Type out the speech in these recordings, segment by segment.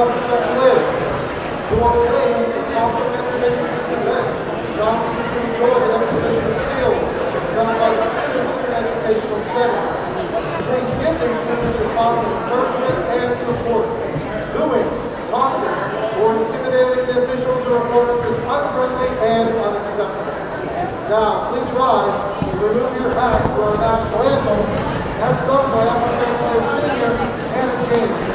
Clair. You will claim a complimentary admission to this event. The opportunity to enjoy an exhibition of skills done by students in an educational setting. Please give these students your positive encouragement and support. Booing, taunting, or intimidating the officials or opponents is unfriendly and unacceptable. Now, please rise and remove your hats for our national anthem, as sung by Upper St. Clair Senior, Hannah James.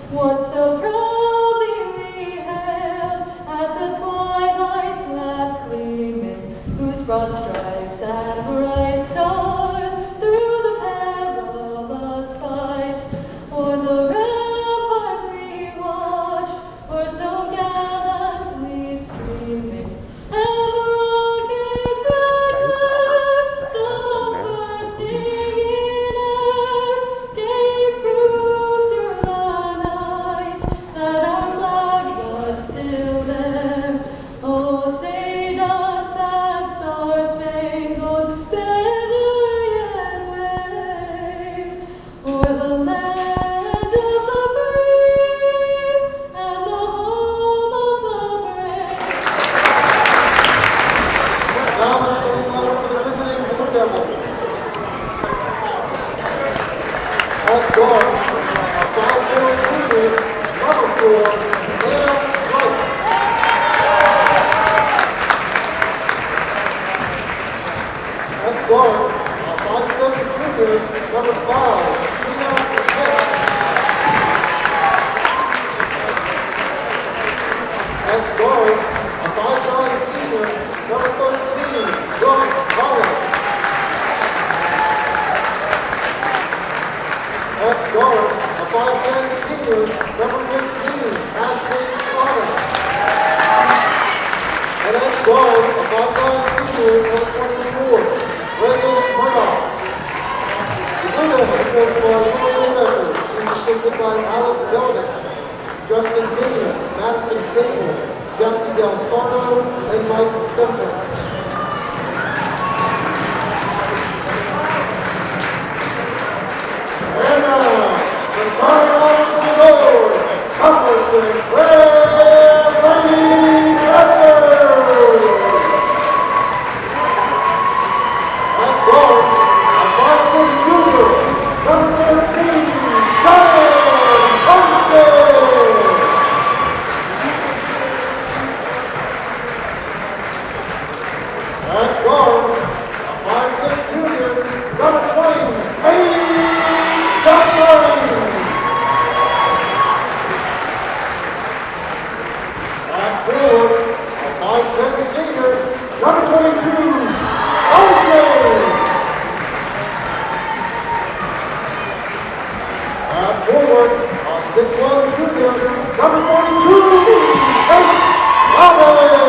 What so proudly we hailed at the twilight's last gleaming, whose broad stripes and bright stars through the perilous fight o'er the ramparts we watched were so gallantly streaming, and the rocket's red glare, the bombs bursting in air, gave proof through the night that our flag was still there. Oh, say does that star-spangled banner yet wave o'er the land of the free and the home of the brave? Now the starting lineup for the visiting Blue Devils. At guard, a 5'4" junior, number 4, Lebanon. At guard, a 5'7" junior, number 5, Sheena Smith. At guard, a 5'9" senior, number 13, John Collins. At guard, a 5'10" senior, number 15, Ashley Connor. And at guard, a 5'9" senior, number 24, Reagan Murdoch. The Blue Devils is coached by Lily Becker. She's assisted by Alex Beldich, Justin Binion, Madison Cable, Jeffrey Del Sarno, and Mike Sempis. And now, the starting lineup for the Gold, Upper St. Clair Lady Panthers. At guard, a 5'6" junior, number 13, Zion Thompson. At guard, a 5'6" junior, number 20, Paige Dunleary. At forward, a 5'10" senior, number 22, OJ. At forward, a 6'1" junior, number 42, Kate Robbins.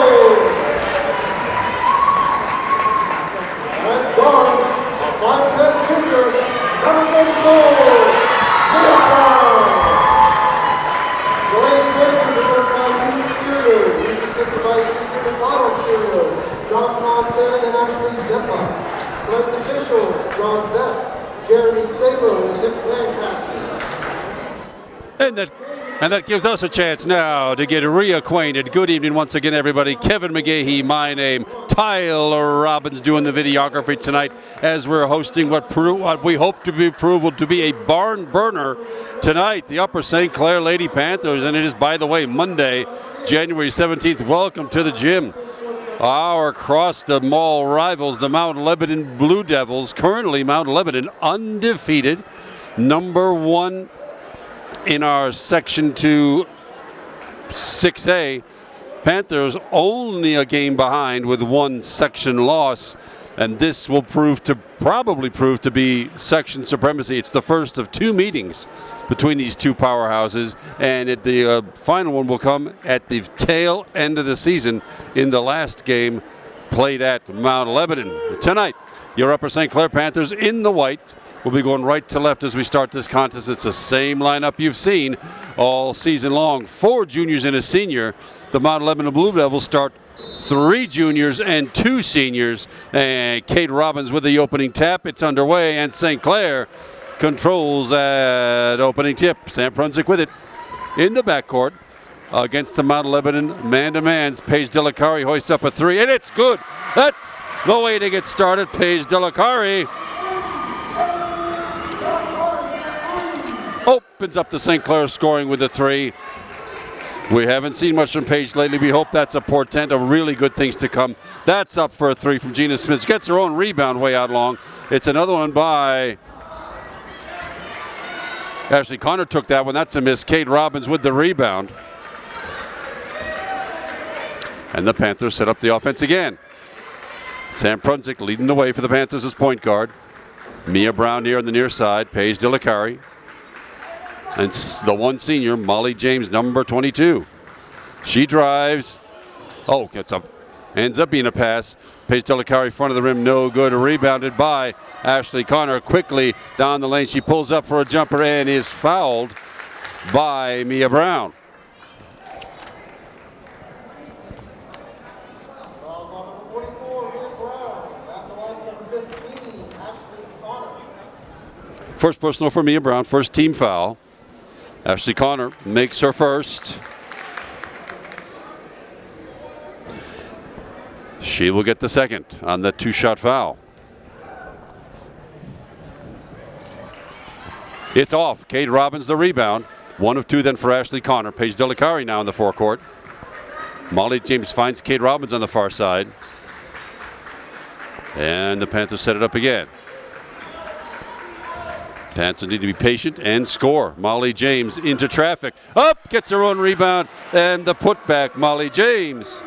At guard, a 5'10" junior, number 34, Leah Brown. The Lady Panthers are coached by Pete Serio, who's assisted by Susan McConnell Serio, John Montana, and Ashley Zeppa. Tonight's officials, John Best, Jeremy Sabo, and Nick Lancaster. And that gives us a chance now to get reacquainted. Good evening once again, everybody. Kevin McGahee, my name. Tyler Robbins doing the videography tonight as we're hosting what we hope to be proved to be a barn burner tonight, the Upper St. Clair Lady Panthers. And it is, by the way, Monday, January 17th. Welcome to the gym. Our across the mall rivals, the Mount Lebanon Blue Devils. Currently, Mount Lebanon undefeated, number 1 in our Section 2 6A. Panthers only a game behind with 1 section loss, and this will probably prove to be section supremacy. It's the first of 2 meetings between these 2 powerhouses, and the final one will come at the tail end of the season in the last game played at Mount Lebanon. Tonight, your Upper St. Clair Panthers in the white. We'll be going right to left as we start this contest. It's the same lineup you've seen all season long. 4 juniors and a senior. The Mount Lebanon Blue Devils start 3 juniors and 2 seniors. And Kate Robbins with the opening tap. It's underway, and St. Clair controls that opening tip. Sam Prunsick with it in the backcourt against the Mount Lebanon man-to-man. Paige Delacari hoists up a 3, and it's good. That's the way to get started. Paige Delacari opens up the St. Clair scoring with a 3. We haven't seen much from Paige lately. We hope that's a portent of really good things to come. That's up for a 3 from Gina Smith. She gets her own rebound way out long. It's another one by Ashley Connor. Took that one. That's a miss. Kate Robbins with the rebound. And the Panthers set up the offense again. Sam Prunsick leading the way for the Panthers as point guard. Mia Brown here on the near side. Paige Delacari. And the one senior, Molly James, number 22. She drives. Oh, gets up. Ends up being a pass. Paige Delacari, front of the rim, no good. Rebounded by Ashley Connor. Quickly down the lane. She pulls up for a jumper and is fouled by Mia Brown. Fouls on number 44, Mia Brown. At the line, number 15, Ashley Connor. First personal for Mia Brown. First team foul. Ashley Connor makes her first. She will get the second on the 2-shot foul. It's off. Kate Robbins the rebound. 1 of 2 then for Ashley Connor. Paige Delacari now in the forecourt. Molly James finds Kate Robbins on the far side. And the Panthers set it up again. Panthers need to be patient and score. Molly James into traffic. Up, gets her own rebound, and the putback. Molly James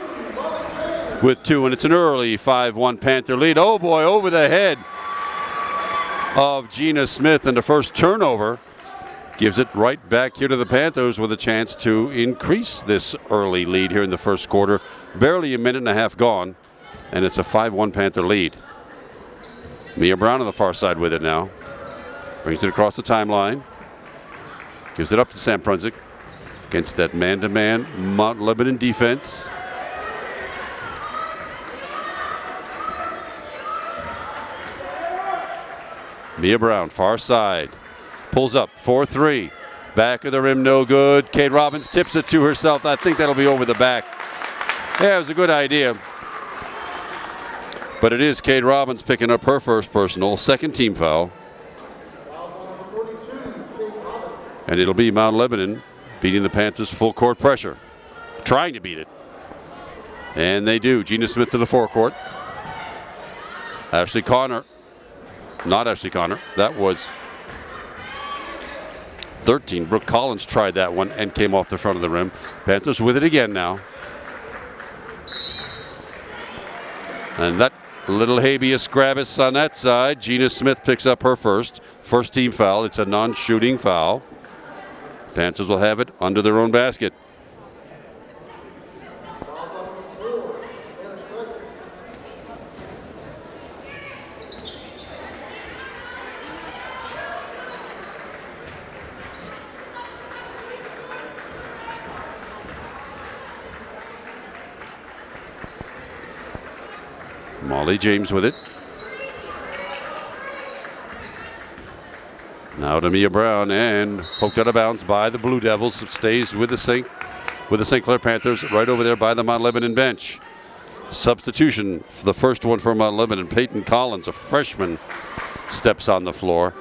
with 2, and it's an early 5-1 Panther lead. Oh boy, over the head of Gina Smith, and the first turnover gives it right back here to the Panthers with a chance to increase this early lead here in the first quarter. Barely a minute and a half gone, and it's a 5-1 Panther lead. Mia Brown on the far side with it now. Brings it across the timeline. Gives it up to Sam Prunsick against that man-to-man Mount Lebanon defense. Mia Brown, far side. Pulls up, 4-3. Back of the rim, no good. Kate Robbins tips it to herself. I think that'll be over the back. Yeah, it was a good idea. But it is Kate Robbins picking up her first personal, second team foul. And it'll be Mount Lebanon beating the Panthers full court pressure. Trying to beat it. And they do. Gina Smith to the forecourt. Ashley Connor. Not Ashley Connor. That was 13. Brooke Collins tried that one and came off the front of the rim. Panthers with it again now. And that little habeas grabus on that side. Gina Smith picks up her first team foul. It's a non-shooting foul. Panthers will have it under their own basket. Molly James with it. Now to Mia Brown, and poked out of bounds by the Blue Devils. It stays with the St. Clair Panthers right over there by the Mount Lebanon bench. Substitution for the first one for Mount Lebanon. Peyton Collins, a freshman, steps on the floor.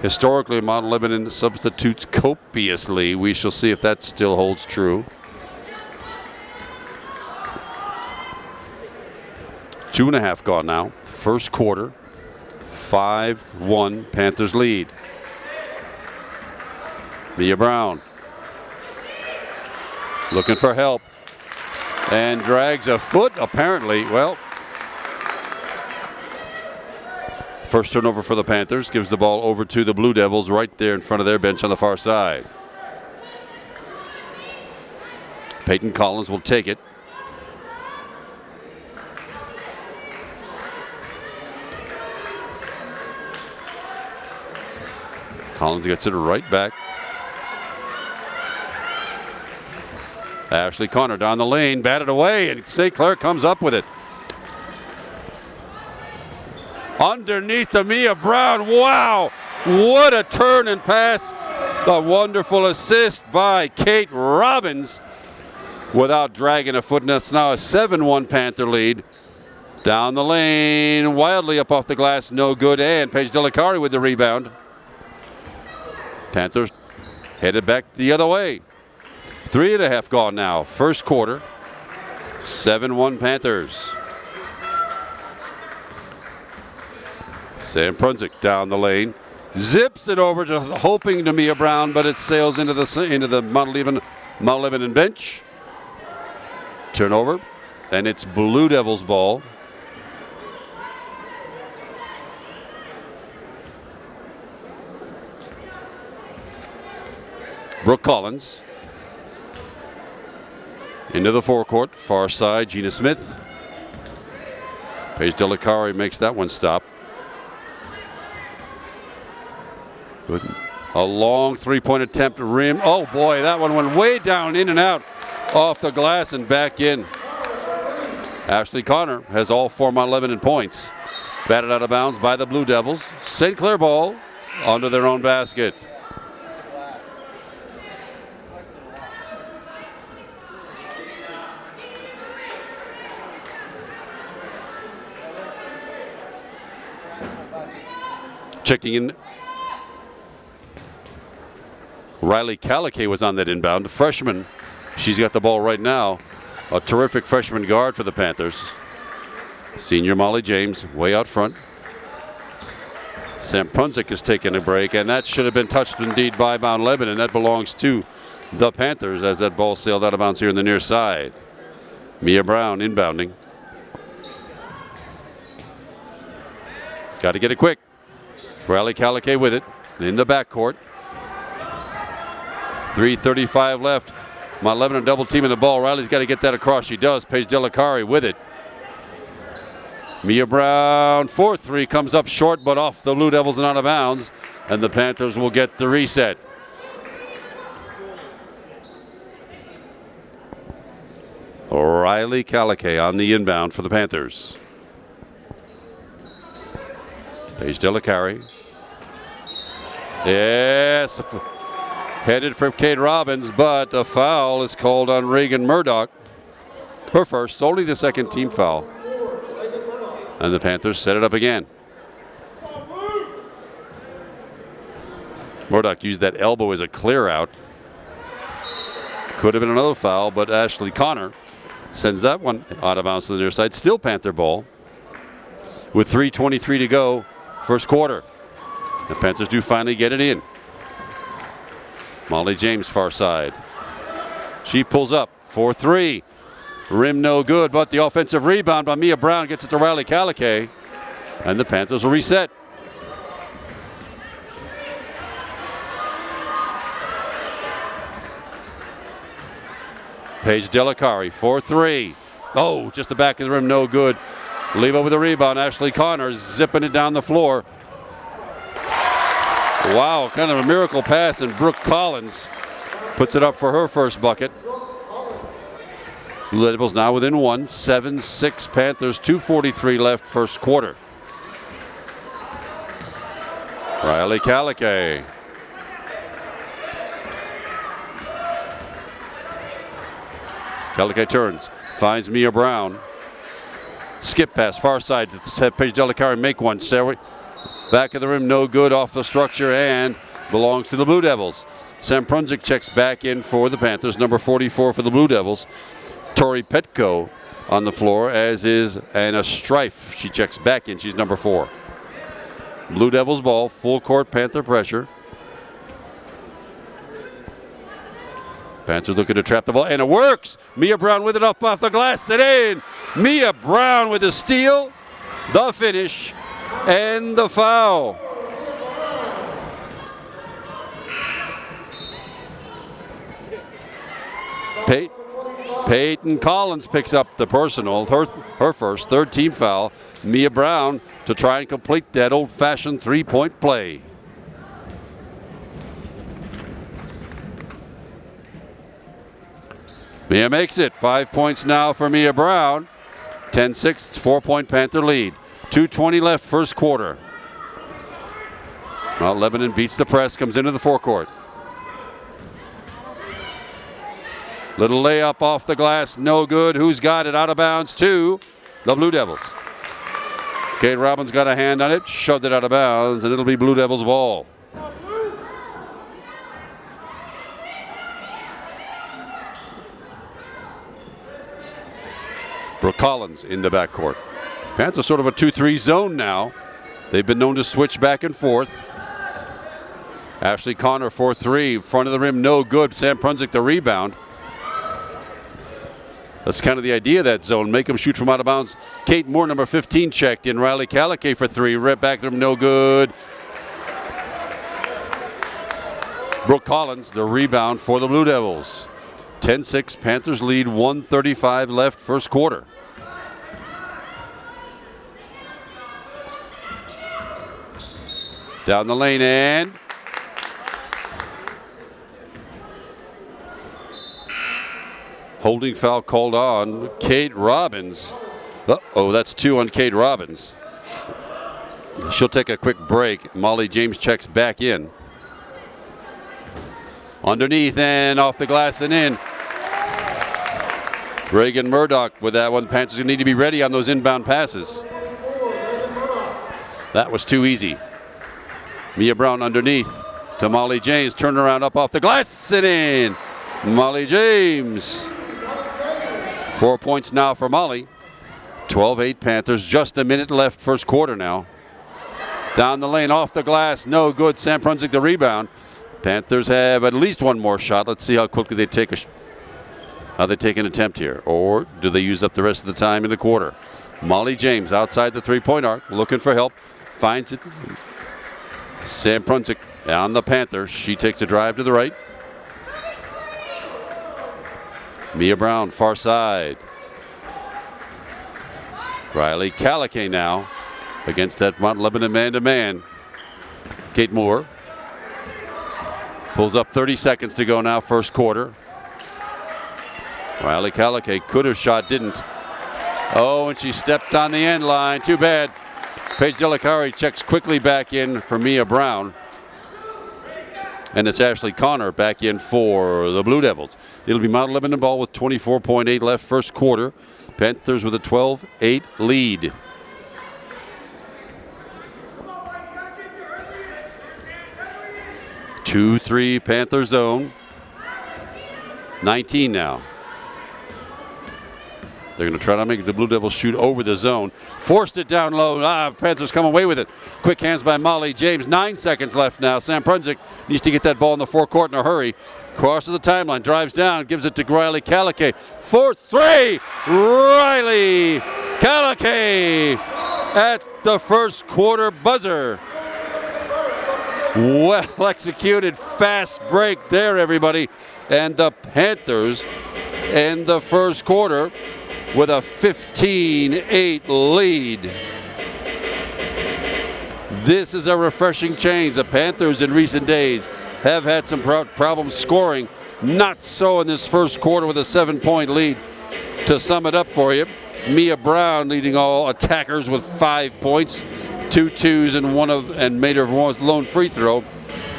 Historically, Mount Lebanon substitutes copiously. We shall see if that still holds true. 2.5 gone now. First quarter, 5-1 Panthers lead. Mia Brown looking for help and drags a foot apparently. Well, first turnover for the Panthers, gives the ball over to the Blue Devils right there in front of their bench on the far side. Peyton Collins will take it. Collins gets it right back. Ashley Connor down the lane, batted away, and St. Clair comes up with it. Underneath to Mia Brown. Wow, what a turn and pass. The wonderful assist by Kate Robbins without dragging a foot, and that's now a 7-1 Panther lead. Down the lane, wildly up off the glass, no good, and Paige Delicari with the rebound. Panthers headed back the other way. 3.5 gone now, first quarter. 7-1 Panthers. Sam Prunzik down the lane, zips it over to hoping to Mia Brown, but it sails into the Mount Lebanon bench. Turnover, and it's Blue Devils ball. Brooke Collins into the forecourt, far side, Gina Smith. Paige Delicari makes that one stop. Good. A long three-point attempt to rim. Oh boy, that one went way down, in and out, off the glass and back in. Ashley Connor has all 4 Mount Lebanon points. Batted out of bounds by the Blue Devils. St. Clair ball onto their own basket. Checking in. Riley Calicay was on that inbound. Freshman. She's got the ball right now. A terrific freshman guard for the Panthers. Senior Molly James way out front. Sam Prunzik is taking a break, and that should have been touched indeed by Mount Lebanon. That belongs to the Panthers as that ball sailed out of bounds here in the near side. Mia Brown inbounding. Got to get it quick. Riley Calicay with it in the backcourt. 3:35 left. Mount Lebanon double teaming the ball. Riley's got to get that across. She does. Paige Delicari with it. Mia Brown, 4-3, comes up short, but off the Blue Devils and out of bounds. And the Panthers will get the reset. Riley Calicay on the inbound for the Panthers. Paige Delicari. Yes. Headed for Kate Robbins, but a foul is called on Reagan Murdoch. Her first, only the second team foul. And the Panthers set it up again. Murdoch used that elbow as a clear out. Could have been another foul, but Ashley Connor sends that one out of bounds to the near side. Still Panther ball with 3:23 to go, first quarter. The Panthers do finally get it in. Molly James far side. She pulls up 4-3. Rim no good, but the offensive rebound by Mia Brown gets it to Riley Calicay. And the Panthers will reset. Paige Delicari, 4-3. Oh, just the back of the rim, no good. Leva with a rebound. Ashley Connor zipping it down the floor. Wow, kind of a miracle pass, and Brooke Collins puts it up for her first bucket. Blue Devils now within one, 7-6 Panthers, 2:43 left, first quarter. Riley Calicay. Calicay turns, finds Mia Brown. Skip pass, far side to Paige Delicari make one. Back of the rim, no good, off the structure, and belongs to the Blue Devils. Sam Prunzik checks back in for the Panthers, number 44 for the Blue Devils. Tori Petko on the floor, as is Anna Strife. She checks back in. She's number 4. Blue Devils ball, full court Panther pressure. Panthers looking to trap the ball, and it works. Mia Brown with it off the glass and in. Mia Brown with the steal, the finish, and the foul. Peyton Collins picks up the personal, her first, third team foul. Mia Brown to try and complete that old-fashioned three-point play. Mia makes it. 5 points now for Mia Brown. 10-6, 4-point Panther lead. 2:20 left, first quarter. Well, Lebanon beats the press, comes into the forecourt. Little layup off the glass, no good. Who's got it? Out of bounds to the Blue Devils. Kate Robbins got a hand on it, shoved it out of bounds, and it'll be Blue Devils ball. Brooke Collins in the backcourt. Panthers sort of a 2-3 zone now. They've been known to switch back and forth. Ashley Connor 4-3, front of the rim, no good. Sam Prunzik the rebound. That's kind of the idea of that zone. Make them shoot from out of bounds. Kate Moore, number 15, checked in. Riley Caliquet for 3. Right back to him, no good. Brooke Collins, the rebound for the Blue Devils. 10-6, Panthers lead, 1:35 left, first quarter. Down the lane and holding foul called on Kate Robbins. Uh-oh, that's 2 on Kate Robbins. She'll take a quick break. Molly James checks back in. Underneath and off the glass and in. Reagan Murdoch with that one. Panthers need to be ready on those inbound passes. That was too easy. Mia Brown underneath to Molly James. Turn around up off the glass and in. Molly James. 4 points now for Molly. 12-8 Panthers. Just a minute left, first quarter now. Down the lane, off the glass, no good. Sam Prunzik the rebound. Panthers have at least one more shot. Let's see how quickly they take how they take an attempt here. Or do they use up the rest of the time in the quarter? Molly James outside the three-point arc, looking for help. Finds it. Sam Prunzik on the Panthers. She takes a drive to the right. Mia Brown, far side. Riley Caliquet now against that Mount Lebanon man-to-man. Kate Moore pulls up 30 seconds to go now, first quarter. Riley Caliquet could have shot, didn't. Oh, and she stepped on the end line. Too bad. Paige Delicari checks quickly back in for Mia Brown. And it's Ashley Connor back in for the Blue Devils. It'll be Mount Lebanon ball with 24.8 left, first quarter. Panthers with a 12-8 lead. Two, 3 Panther zone. 19 now. They're going to try to make the Blue Devils shoot over the zone. Forced it down low. Panthers come away with it. Quick hands by Molly James. 9 seconds left now. Sam Prunzik needs to get that ball in the forecourt in a hurry. Crosses the timeline, drives down, gives it to Riley Caliquet. 4-3. Riley Caliquet at the first quarter buzzer. Well executed, fast break there, everybody. And the Panthers end the first quarter with a 15-8 lead. This is a refreshing change. The Panthers in recent days have had some problems scoring. Not so in this first quarter with a 7-point lead. To sum it up for you, Mia Brown leading all attackers with 5 points, 2 twos and made her lone free throw.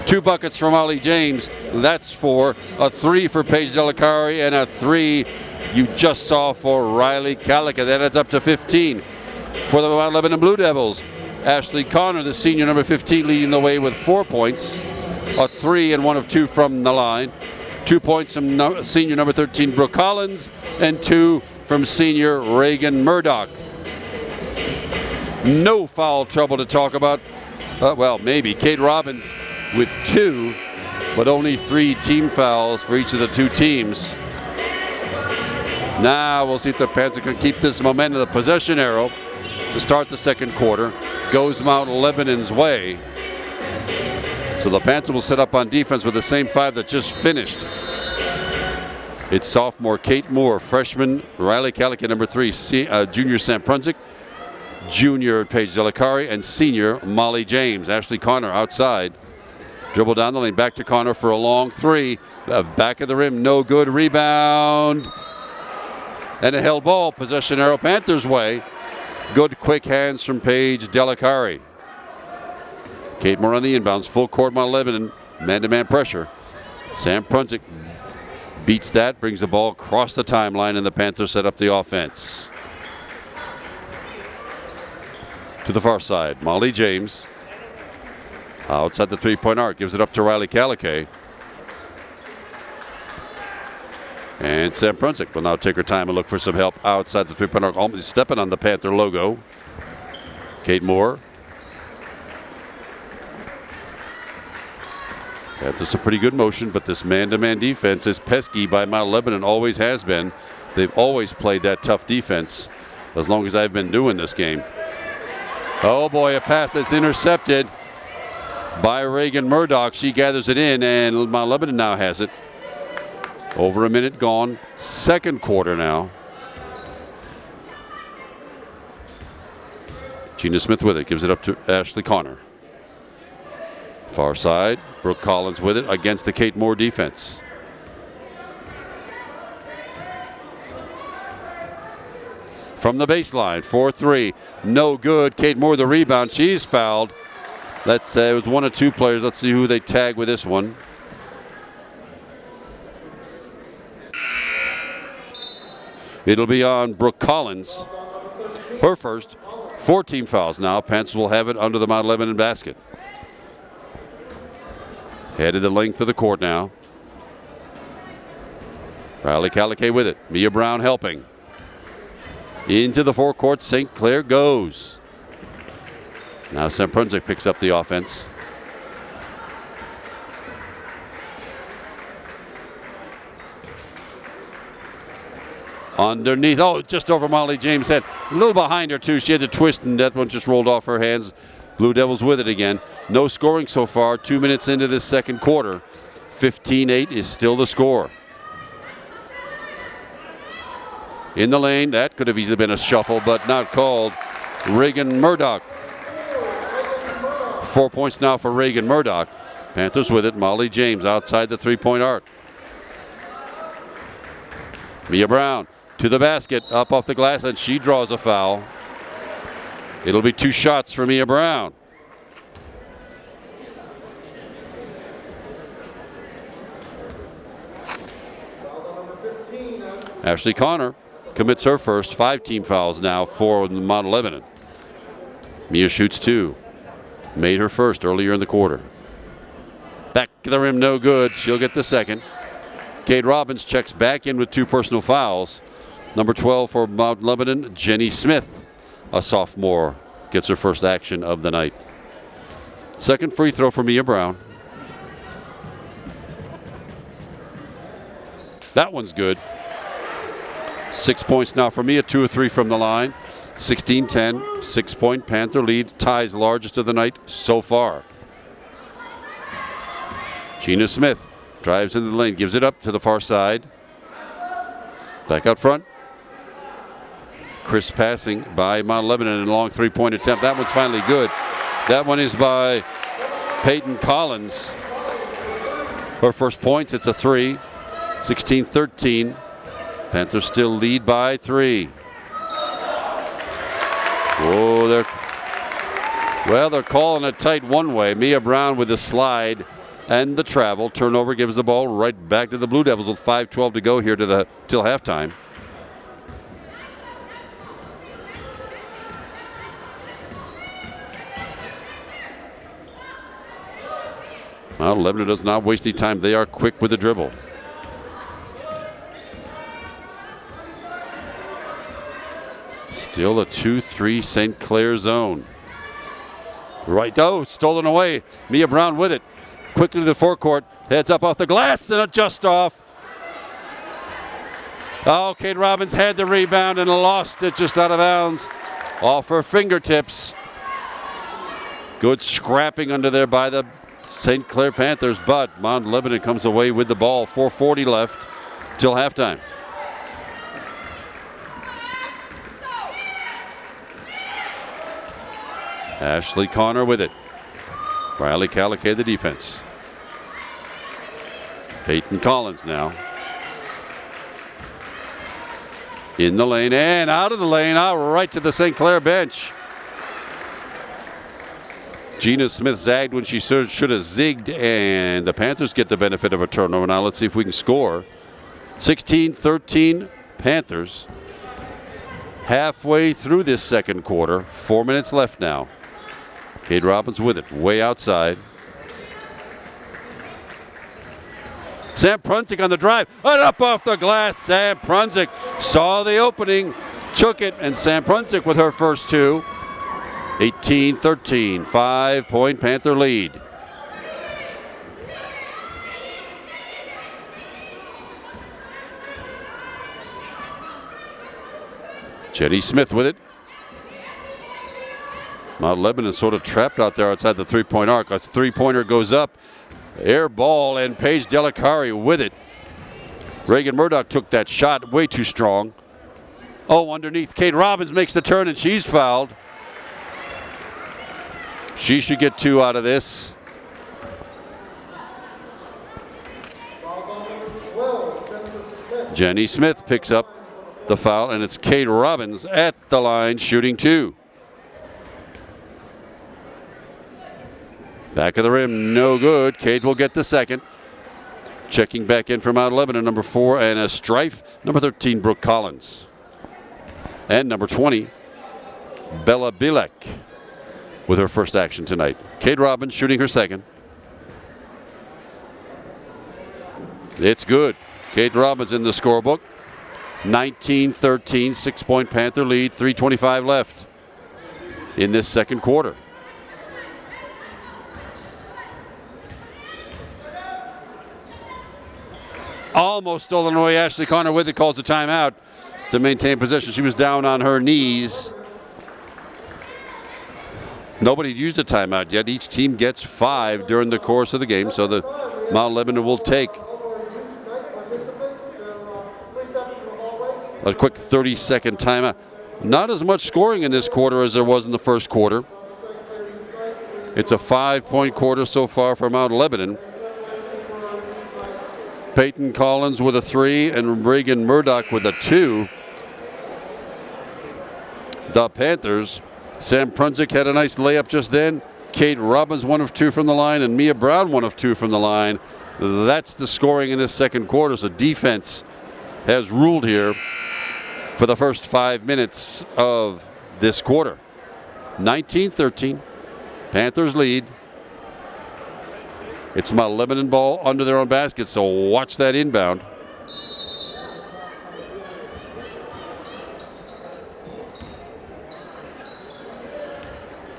2 buckets from Molly James. That's 4. A 3 for Paige Delicari and a 3 you just saw for Riley Caliquet. That adds up to 15 for the Mount Lebanon Blue Devils. Ashley Connor, the senior number 15, leading the way with 4 points. A 3 and 1 of 2 from the line. 2 points from senior number 13, Brooke Collins, and 2 from senior Reagan Murdoch. No foul trouble to talk about. Well, maybe. Kate Robbins with 2, but only 3 team fouls for each of the 2 teams. Now we'll see if the Panthers can keep this momentum. The possession arrow to start the second quarter goes Mount Lebanon's way. So the Panthers will set up on defense with the same 5 that just finished. It's sophomore Kate Moore, freshman Riley Caliquet, number 3, junior Sam Prunzik, junior Paige Delicari, and senior Molly James. Ashley Connor outside Dribble down the lane, back to Connor for a long three. Back of the rim, no good. Rebound. And a held ball. Possession arrow Panthers way. Good quick hands from Paige Delicari. Kate Moore on the inbounds. Full court, Mount Lebanon. Man-to-man pressure. Sam Prunsick beats that, brings the ball across the timeline, and the Panthers set up the offense. To the far side, Molly James. Outside the three-point arc, gives it up to Riley Caliquet. And Sam Prunsick will now take her time and look for some help outside the three-point arc, almost stepping on the Panther logo. Kate Moore. There's some pretty good motion, but this man-to-man defense is pesky by Mount Lebanon, always has been. They've always played that tough defense as long as I've been doing this game. Oh boy, a pass that's intercepted by Reagan Murdoch. She gathers it in, and Mount Lebanon now has it. Over a minute gone. Second quarter now. Gina Smith with it. Gives it up to Ashley Connor. Far side. Brooke Collins with it against the Kate Moore defense. From the baseline, 4-3. No good. Kate Moore the rebound. She's fouled. Let's say it was one of two players. Let's see who they tag with this one. It'll be on Brooke Collins. Her first. 14 fouls now. Panthers will have it under the Mount Lebanon basket. Headed the length of the court now. Riley Caliquet with it. Mia Brown helping. Into the forecourt. St. Clair goes. Now Sam Prunsick picks up the offense. Underneath. Oh, just over Molly James' head. A little behind her, too. She had to twist, and that one just rolled off her hands. Blue Devils with it again. No scoring so far. 2 minutes into this second quarter. 15-8 is still the score. In the lane. That could have easily been a shuffle, but not called. Reagan Murdoch. 4 points now for Reagan Murdoch. Panthers with it. Molly James outside the three-point arc. Mia Brown to the basket. Up off the glass, and she draws a foul. It'll be 2 shots for Mia Brown. Ashley Connor commits her first. 5 team fouls now for Mount Lebanon. Mia shoots 2. Made her first earlier in the quarter. Back to the rim, no good. She'll get the second. Cade Robbins checks back in with 2 personal fouls. Number 12 for Mount Lebanon, Jenny Smith, a sophomore, gets her first action of the night. Second free throw for Mia Brown. That one's good. 6 points now for Mia, 2 of 3 from the line. 16-10, 6-point Panther lead, ties largest of the night so far. Gina Smith drives into the lane, gives it up to the far side. Back out front. Crisp passing by Mount Lebanon and a long three-point attempt. That one's finally good. That one is by Peyton Collins. Her first points, it's a 3. 16-13. Panthers still lead by 3. Oh, they're calling it tight one way. Mia Brown with the slide and the travel. Turnover gives the ball right back to the Blue Devils with 5:12 to go here till halftime. Well, Lebanon does not waste any time. They are quick with the dribble. Still a 2-3 St. Clair zone. Right, stolen away. Mia Brown with it. Quickly to the forecourt. Heads up off the glass and just off. Oh, Kate Robbins had the rebound and lost it just out of bounds. Off her fingertips. Good scrapping under there by the St. Clair Panthers, but Mount Lebanon comes away with the ball. 4:40 left till halftime. Ashley Connor with it. Riley Caliquet the defense. Peyton Collins now. In the lane and out of the lane, out right to the St. Clair bench. Gina Smith zagged when she should have zigged, and the Panthers get the benefit of a turnover. Now let's see if we can score. 16-13 Panthers. Halfway through this second quarter. 4 minutes left now. Cade Robbins with it, way outside. Sam Prunsick on the drive, and up off the glass. Sam Prunsick saw the opening, took it, and Sam Prunsick with her first two. 18-13, 5-point Panther lead. Jenny Smith with it. Mount Lebanon sort of trapped out there outside the three-point arc. A three-pointer goes up. Air ball, and Paige Delicari with it. Reagan Murdoch took that shot way too strong. Oh, underneath. Cade Robbins makes the turn, and she's fouled. She should get 2 out of this. Jenny Smith picks up the foul, and it's Cade Robbins at the line shooting 2. Back of the rim, no good. Cade will get the second. Checking back in from Mount Lebanon, number 4, and a strife, number 13, Brooke Collins. And number 20, Bella Bilek with her first action tonight. Cade Robbins shooting her second. It's good. Cade Robbins in the scorebook. 19-13, 6-point Panther lead, 3:25 left in this second quarter. Almost stolen away. Ashley Connor with it, calls a timeout to maintain possession. She was down on her knees. Nobody used a timeout yet. Each team gets 5 during the course of the game, so the Mount Lebanon will take a quick 30-second timeout. Not as much scoring in this quarter as there was in the first quarter. It's a 5-point quarter so far for Mount Lebanon. Peyton Collins with a 3 and Reagan Murdoch with a 2. The Panthers. Sam Prunsick had a nice layup just then. Cade Robbins 1 of 2 from the line, and Mia Brown 1 of 2 from the line. That's the scoring in this second quarter. So defense has ruled here for the first 5 minutes of this quarter. 19-13. Panthers lead. It's Mount Lebanon ball under their own basket, so watch that inbound.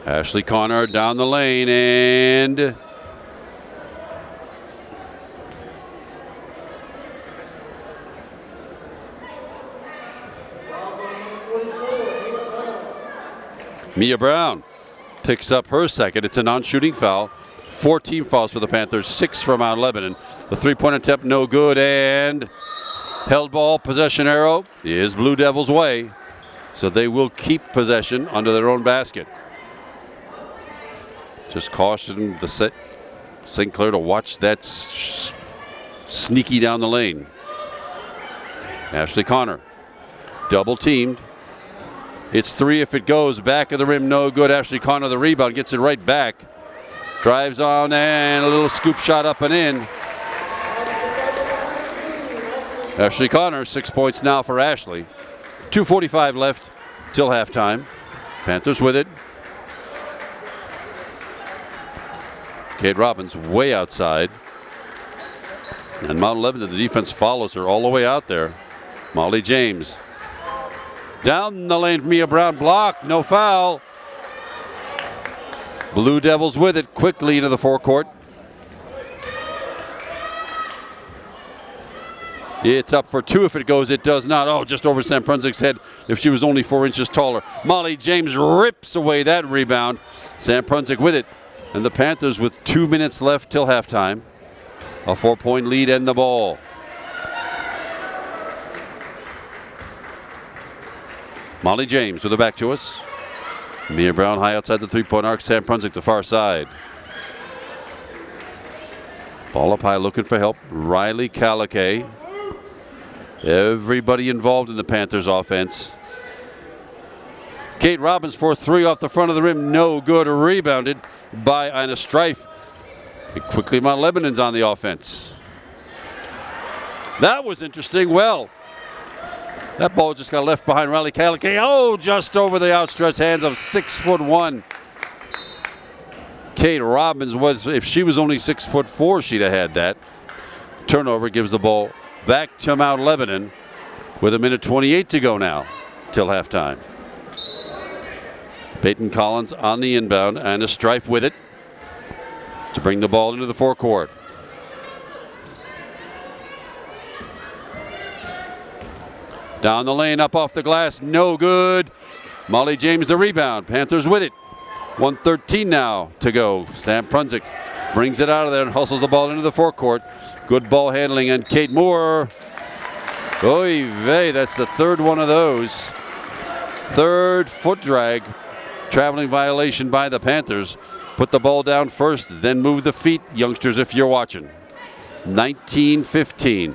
Ashley Connor down the lane, and Mia Brown picks up her second. It's a non-shooting foul. 14 fouls for the Panthers, 6 for Mount Lebanon. The three-point attempt no good, and held ball, possession arrow is Blue Devils' way. So they will keep possession under their own basket. Just caution the St. Clair to watch that sneaky down the lane. Ashley Connor, double teamed. It's 3 if it goes. Back of the rim, no good. Ashley Connor, the rebound, gets it right back. Drives on, and a little scoop shot up and in. Ashley Connor, 6 points now for Ashley. 2:45 left till halftime. Panthers with it. Cade Robbins way outside. And Mount Lebanon, the defense follows her all the way out there. Molly James. Down the lane for Mia Brown, blocked, no foul. Blue Devils with it quickly into the forecourt. It's up for 2 if it goes. It does not. Oh, just over Sam Prunsick's head if she was only 4 inches taller. Molly James rips away that rebound. Sam Prunsick with it. And the Panthers with 2 minutes left till halftime. A 4-point lead and the ball. Molly James with it back to us. Mia Brown high outside the three-point arc. Sam Prunsick the far side. Ball up high, looking for help. Riley Calicay. Everybody involved in the Panthers offense. Kate Robbins for three off the front of the rim. No good. Rebounded by Ina Strife. And quickly Mount Lebanon's on the offense. That was interesting. Well, that ball just got left behind Riley Calicay. Oh, just over the outstretched hands of 6'1". Kate Robbins was, if she was only 6'4", she'd have had that. Turnover gives the ball back to Mount Lebanon with 1:28 to go now till halftime. Peyton Collins on the inbound and a Strife with it to bring the ball into the forecourt. Down the lane, up off the glass, no good. Molly James the rebound. Panthers with it. 1:13 now to go. Sam Prunzik brings it out of there and hustles the ball into the forecourt. Good ball handling, and Kate Moore. Oy vey, that's the third one of those. Third foot drag. Traveling violation by the Panthers. Put the ball down first, then move the feet, youngsters, if you're watching. 19-15.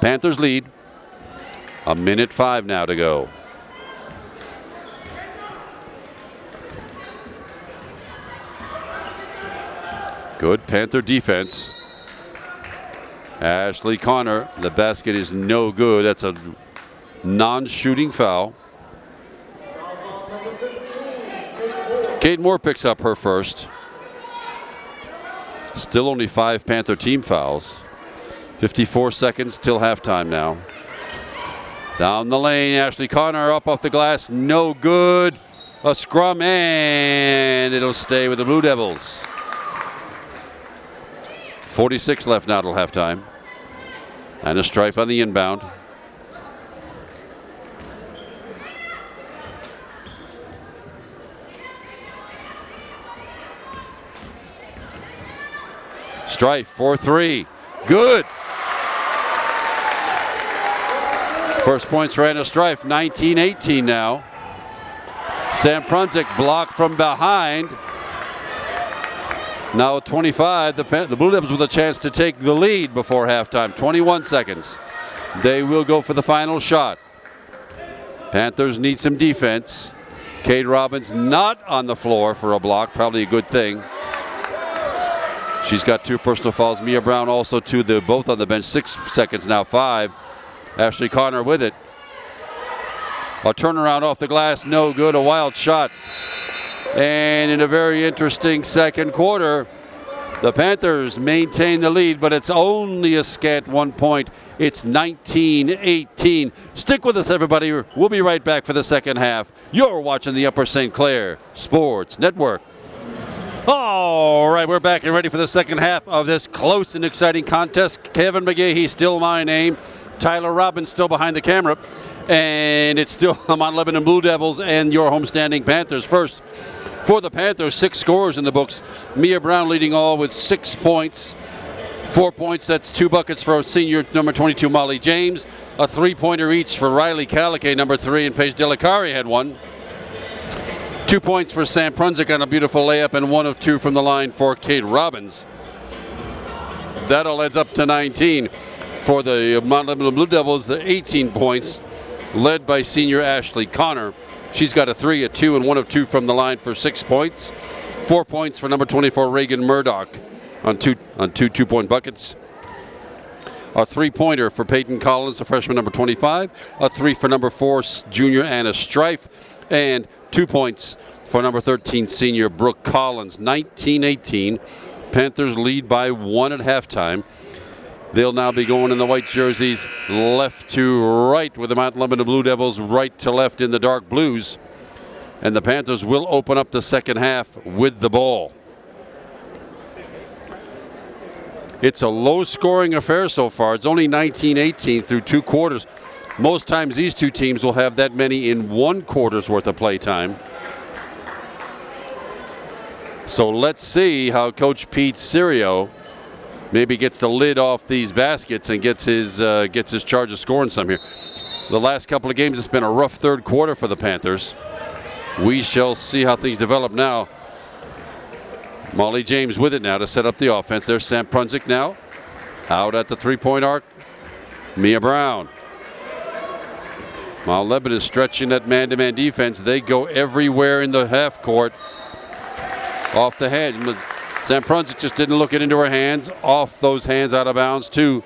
Panthers lead. 1:05 now to go. Good Panther defense. Ashley Connor, the basket is no good. That's a non-shooting foul. Kate Moore picks up her first. Still only 5 Panther team fouls. 54 seconds till halftime now. Down the lane, Ashley Connor up off the glass, no good. A scrum, and it'll stay with the Blue Devils. 46 left now till halftime. And a Strife on the inbound. Strife for three. Good. First points for Anna Strife. 19-18 now. Sam Prunzik blocked from behind. Now at 25, the Blue Devils with a chance to take the lead before halftime. 21 seconds. They will go for the final shot. Panthers need some defense. Kate Robbins not on the floor for a block. Probably a good thing. She's got 2 personal fouls. Mia Brown also 2. They're both on the bench. 6 seconds now, 5. Ashley Connor with it. A turnaround off the glass, no good. A wild shot. And in a very interesting second quarter, the Panthers maintain the lead, but it's only a scant 1 point. It's 19-18. Stick with us, everybody. We'll be right back for the second half. You're watching the Upper St. Clair Sports Network. All right, we're back and ready for the second half of this close and exciting contest. Kevin McGahee, still my name. Tyler Robbins still behind the camera. And it's still Mount Lebanon Blue Devils and your homestanding Panthers. First, for the Panthers, 6 scorers in the books. Mia Brown leading all with 6 points. 4 points, that's 2 buckets for senior number 22, Molly James. A 3-pointer each for Riley Calicay, number 3, and Paige Delicari had 1. 2 points for Sam Prunzik on a beautiful layup, and 1 of 2 from the line for Kate Robbins. That all adds up to 19. For the Mount Lebanon Blue Devils, the 18 points, led by senior Ashley Connor. She's got a 3, a 2, and 1 of 2 from the line for 6 points. 4 points for number 24, Reagan Murdoch, on two 2-point buckets. A 3-pointer for Peyton Collins, a freshman, number 25. A 3 for number 4, junior Anna Strife. And 2 points for number 13, senior Brooke Collins. 19-18. Panthers lead by 1 at halftime. They'll now be going in the white jerseys left to right, with the Mount Lebanon Blue Devils right to left in the dark blues. And the Panthers will open up the second half with the ball. It's a low-scoring affair so far. It's only 19-18 through 2 quarters. Most times these 2 teams will have that many in 1 quarter's worth of play time. So let's see how Coach Pete Serio maybe gets the lid off these baskets and gets his charge of scoring some here. The last couple of games, it's been a rough third quarter for the Panthers. We shall see how things develop now. Molly James with it now to set up the offense. There's Sam Prunzik now. Out at the three-point arc. Mia Brown. While Lebanon is stretching that man-to-man defense, they go everywhere in the half court. Off the hands. Sam Prunzik just didn't look it into her hands. Off those hands, out of bounds to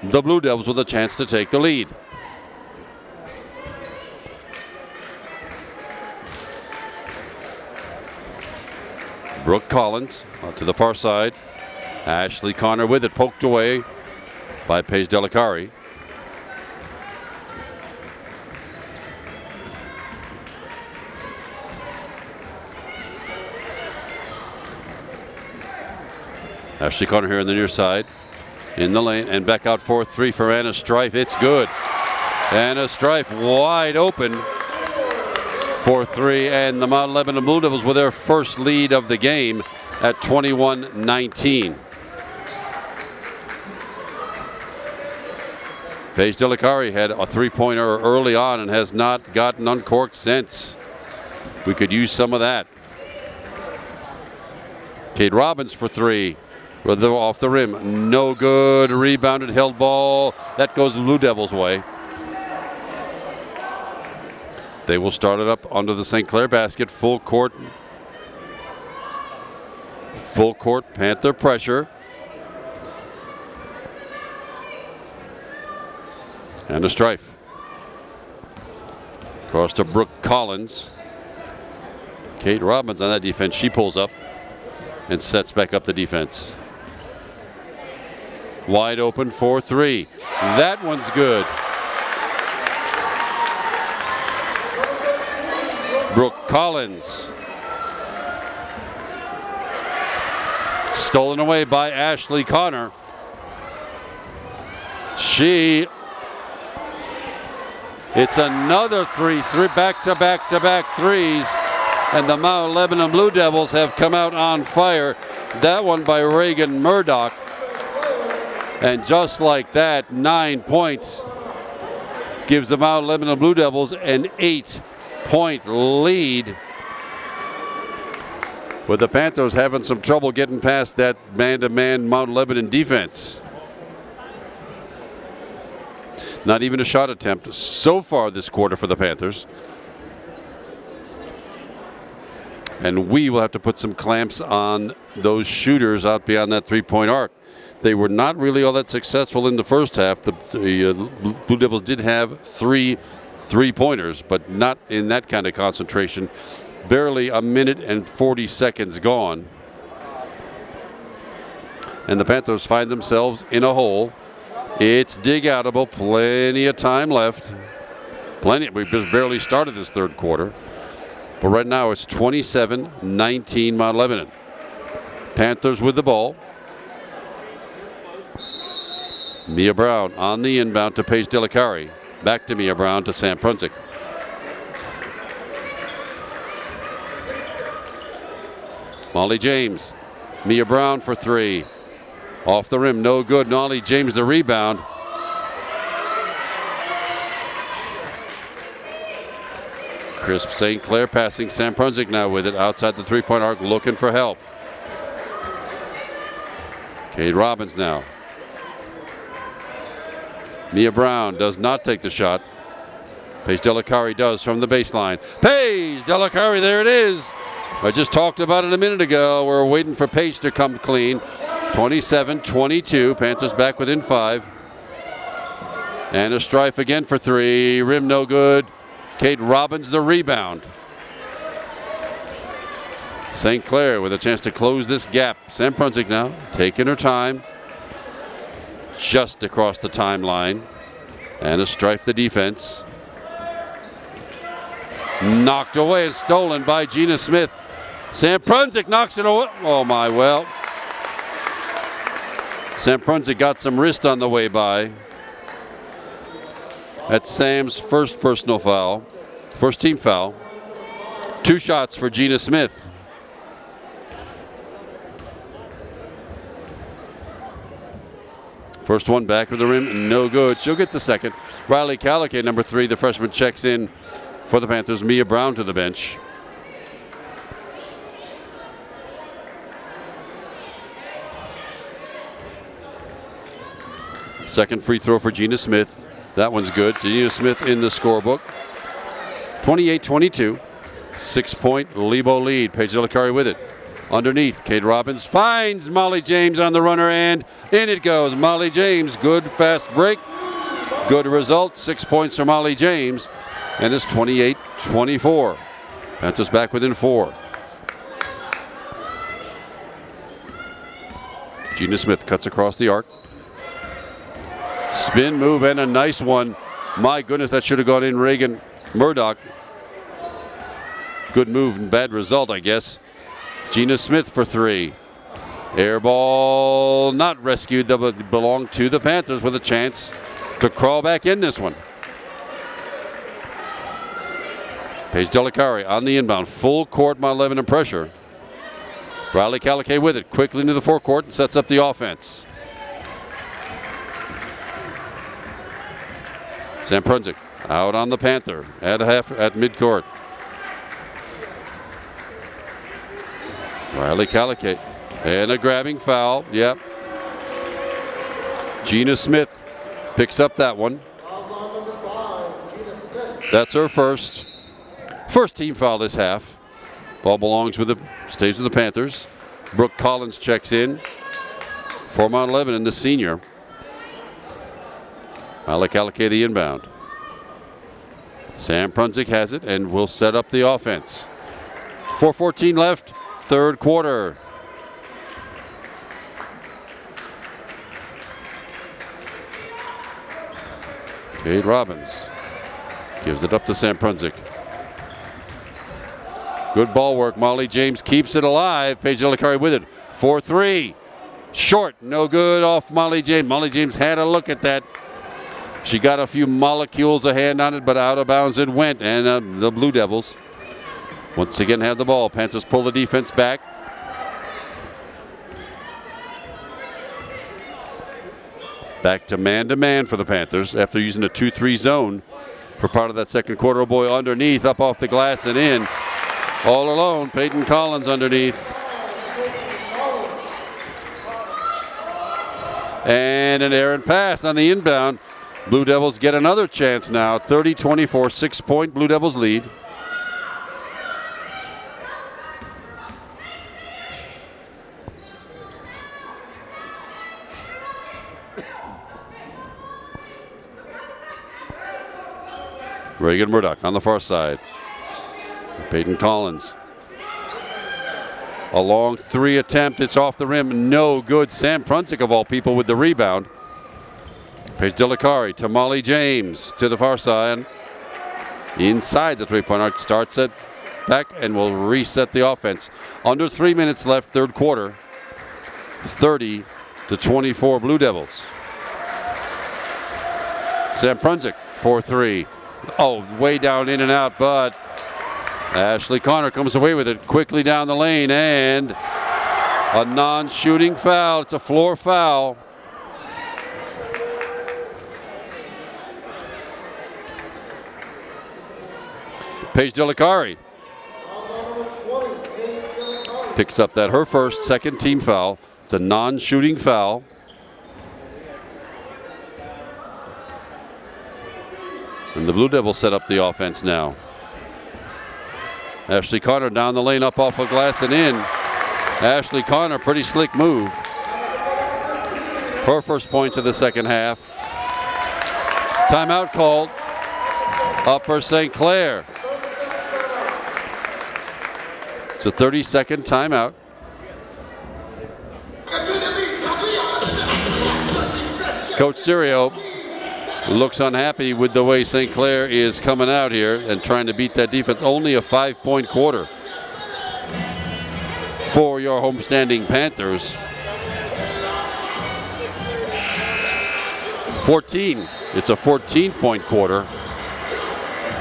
the Blue Devils with a chance to take the lead. Brooke Collins to the far side. Ashley Connor with it, poked away by Paige Delicari. Ashley Connor here on the near side. In the lane and back out 4-3 for Anna Strife. It's good. Anna Strife wide open. 4-3, and the Mount Lebanon Blue Devils with their first lead of the game at 21-19. Paige Delicari had a three-pointer early on and has not gotten uncorked since. We could use some of that. Kate Robbins for three. Off the rim. No good. Rebounded, held ball. That goes the Blue Devils' way. They will start it up under the St. Clair basket. Full court. Full court Panther pressure. And a Strife. Across to Brooke Collins. Kate Robbins on that defense. She pulls up and sets back up the defense. Wide open 4-3. That one's good. Brooke Collins. Stolen away by Ashley Connor. It's another three back-to-back threes. And the Mount Lebanon Blue Devils have come out on fire. That one by Reagan Murdoch. And just like that, 9 points gives the Mount Lebanon Blue Devils an 8-point lead. With the Panthers having some trouble getting past that man-to-man Mount Lebanon defense. Not even a shot attempt so far this quarter for the Panthers. And we will have to put some clamps on those shooters out beyond that three-point arc. They were not really all that successful in the first half. The Blue Devils did have three-pointers, but not in that kind of concentration. Barely a minute and 40 seconds gone. And the Panthers find themselves in a hole. It's dig-outable. Plenty of time left. We just barely started this third quarter. But right now it's 27-19 Mount Lebanon. Panthers with the ball. Mia Brown on the inbound to Paige Delicari. Back to Mia Brown to Sam Prunzik. Molly James. Mia Brown for three. Off the rim, no good. Molly James the rebound. Crisp St. Clair passing. Sam Prunzik now with it outside the three-point arc looking for help. Kate Robbins now. Mia Brown does not take the shot. Paige Delicari does from the baseline. Paige Delicari, there it is. I just talked about it a minute ago. We're waiting for Paige to come clean. 27-22. Panthers back within 5. And a Strife again for three. Rim no good. Kate Robbins the rebound. St. Clair with a chance to close this gap. Sam Prunzik now taking her time. Just across the timeline. And a Strife the defense. Knocked away and stolen by Gina Smith. Sam Prunzik knocks it away. Oh my, well. Sam Prunzik got some wrist on the way by. That's Sam's first personal foul. First team foul. 2 shots for Gina Smith. First one back of the rim, no good. She'll get the second. Riley Calicay, number 3, the freshman, checks in for the Panthers. Mia Brown to the bench. Second free throw for Gina Smith. That one's good. Gina Smith in the scorebook. 28-22. 6-point Lebo lead. Paige Delicari with it. Underneath, Kate Robbins finds Molly James on the runner, and in it goes. Molly James, good fast break. Good result. 6 points for Molly James, and it's 28-24. Panthers back within 4. Gina Smith cuts across the arc. Spin move and a nice one. My goodness, that should have gone in. Reagan Murdoch. Good move and bad result, I guess. Gina Smith for 3. Air ball not rescued, but belonged to the Panthers with a chance to crawl back in this one. Paige Delicari on the inbound. Full court, Mount Lebanon pressure. Riley Calicay with it. Quickly into the forecourt and sets up the offense. Sam Prunzik out on the Panther at midcourt. Riley Calicay. And a grabbing foul. Yep. Gina Smith picks up that one. That's her first. First team foul this half. Ball stays with the Panthers. Brooke Collins checks in for Mount Lebanon, the senior. Riley Calicay the inbound. Sam Prunzik has it and will set up the offense. 4:14 left. Third quarter. Kate Robbins gives it up to Sam Prunzik. Good ball work. Molly James keeps it alive. Paige Delicari with it. 4-3. Short. No good off Molly James. Molly James had a look at that. She got a few molecules of hand on it, but out of bounds it went. And the Blue Devils once again have the ball. Panthers pull the defense back. Back to man for the Panthers after using a 2-3 zone for part of that second quarter. Oh boy, underneath, up off the glass and in. All alone, Peyton Collins underneath. And an errant pass on the inbound. Blue Devils get another chance now. 30-24, 6-point Blue Devils lead. Reagan Murdoch on the far side. Peyton Collins. A long 3 attempt. It's off the rim. No good. Sam Prunzik, of all people, with the rebound. Paige Delicari to Molly James to the far side. Inside the 3-point arc. Starts it back and will reset the offense. Under 3 minutes left, third quarter. 30-24 Blue Devils. Sam Prunzik, 4-3. Oh, way down, in and out, but Ashley Connor comes away with it quickly down the lane, and a non-shooting foul. It's a floor foul. Paige Delicari picks up her first, second team foul. It's a non-shooting foul. And the Blue Devils set up the offense now. Ashley Connor down the lane, up off of glass and in. Ashley Connor, pretty slick move. Her first points of the second half. Timeout called. Upper St. Clair. It's a 30-second timeout. Coach Serio looks unhappy with the way St. Clair is coming out here and trying to beat that defense. Only a 5-point quarter for your homestanding Panthers. 14. It's a 14-point quarter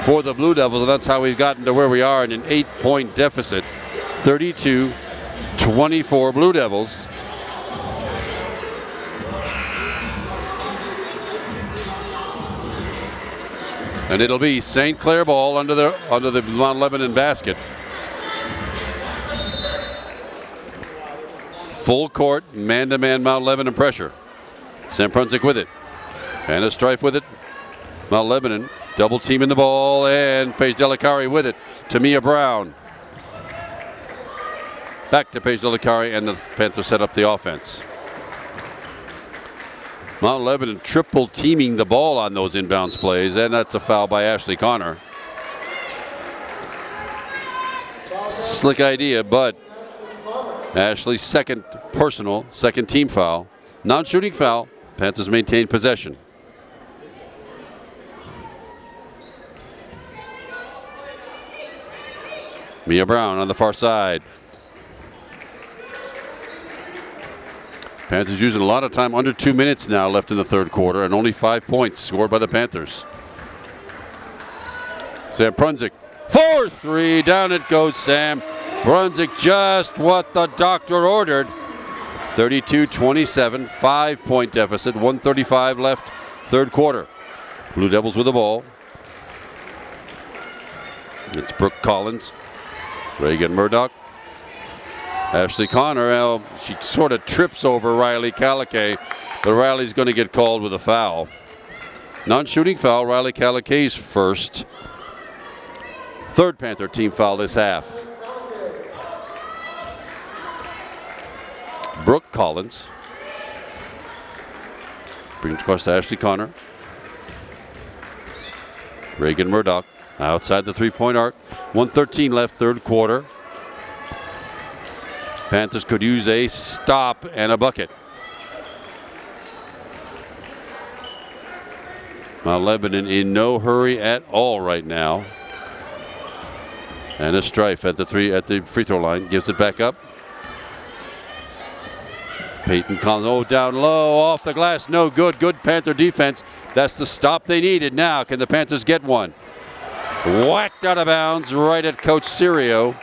for the Blue Devils, and that's how we've gotten to where we are in an 8-point deficit. 32-24 Blue Devils. And it'll be St. Clair ball under the Mount Lebanon basket. Full court, man-to-man Mount Lebanon pressure. Sam Prunzik with it. And a strife with it. Mount Lebanon double teaming the ball, and Paige Delicari with it to Mia Brown. Back to Paige Delicari, and the Panthers set up the offense. Mount Lebanon triple teaming the ball on those inbounds plays, and that's a foul by Ashley Connor. Slick idea, but Ashley's second personal, second team foul. Non-shooting foul. Panthers maintain possession. Mia Brown on the far side. Panthers using a lot of time, under 2 minutes now left in the third quarter, and only 5 points scored by the Panthers. Sam Prunzik, 4-3, down it goes Sam. Prunzik, just what the doctor ordered. 32-27, 5-point deficit, 1:35 left, third quarter. Blue Devils with the ball. It's Brooke Collins, Reagan Murdoch, Ashley Connor. She sort of trips over Riley Calicay, but Riley's going to get called with a foul. Non-shooting foul, Riley Calicay's first. Third Panther team foul this half. Brooke Collins brings across to Ashley Connor. Reagan Murdoch outside the three-point arc. 1:13 left, third quarter. Panthers could use a stop and a bucket. Mount Lebanon in no hurry at all right now. And a strife at the free throw line. Gives it back up. Peyton Collins, down low, off the glass, no good. Good Panther defense. That's the stop they needed. Now, can the Panthers get one? Whacked out of bounds right at Coach Serio.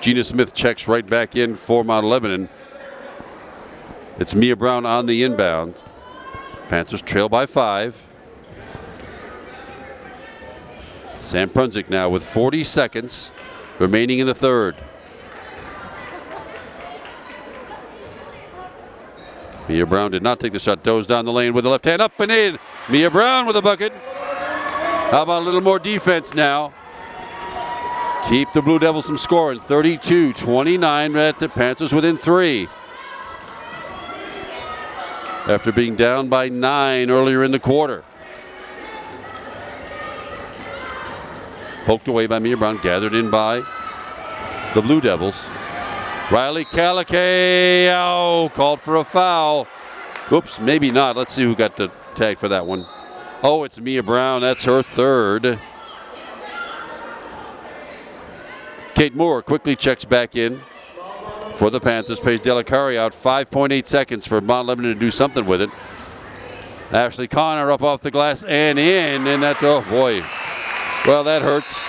Gina Smith checks right back in for Mount Lebanon. It's Mia Brown on the inbound. Panthers trail by 5. Sam Prunzik now with 40 seconds remaining in the third. Mia Brown did not take the shot. Does down the lane with the left hand, up and in. Mia Brown with a bucket. How about a little more defense now? Keep the Blue Devils from scoring. 32-29 at the Panthers within 3. After being down by 9 earlier in the quarter. Poked away by Mia Brown, gathered in by the Blue Devils. Riley Calicay, called for a foul. Oops, maybe not. Let's see who got the tag for that one. Oh, it's Mia Brown. That's her third. Kate Moore quickly checks back in for the Panthers. Paige Delicari out. 5.8 seconds for Mount Lebanon to do something with it. Ashley Connor up off the glass and in. And that, oh boy. Well, that hurts.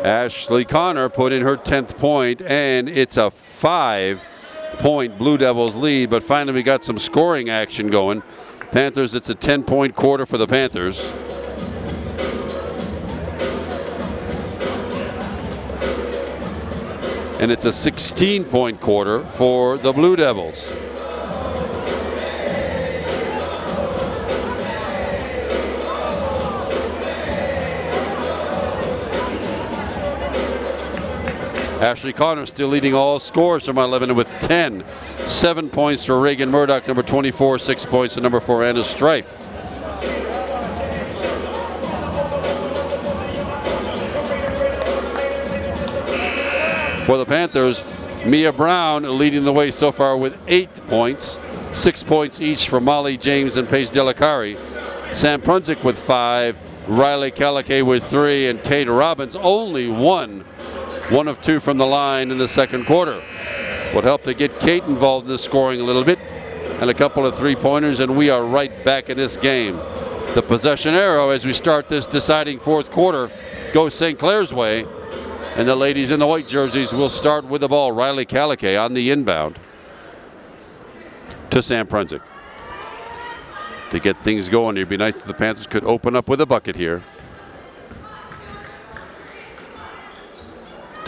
Ashley Connor put in her 10th point, and it's a 5-point Blue Devils lead, but finally we got some scoring action going. Panthers, it's a 10-point quarter for the Panthers. And it's a 16-point quarter for the Blue Devils. Ashley Connor still leading all scores for Mount Lebanon with 10. 7 points for Reagan Murdoch, number 24. 6 points for number 4, Anna Strife. For the Panthers, Mia Brown leading the way so far with 8 points. 6 points each for Molly James and Paige Delicari. Sam Prunzik with 5. Riley Calicay with 3. And Kate Robbins only 1 of 2 from the line in the second quarter. Would help to get Kate involved in the scoring a little bit, and a couple of three-pointers, and we are right back in this game. The possession arrow as we start this deciding fourth quarter goes St. Clair's way, and the ladies in the white jerseys will start with the ball. Riley Calicay on the inbound to Sam Prunzik. To get things going, it'd be nice if the Panthers could open up with a bucket here.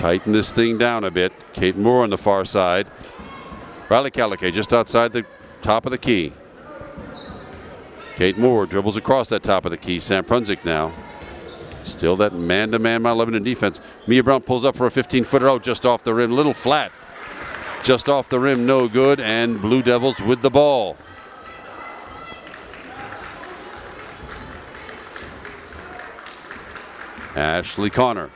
tighten this thing down a bit. Kate Moore on the far side. Riley Calicay just outside the top of the key. Kate Moore dribbles across that top of the key. Sam Prunzik now. Still that man-to-man Mount Lebanon defense. Mia Brown pulls up for a 15-footer out just off the rim. Little flat. Just off the rim, no good. And Blue Devils with the ball. Ashley Connor.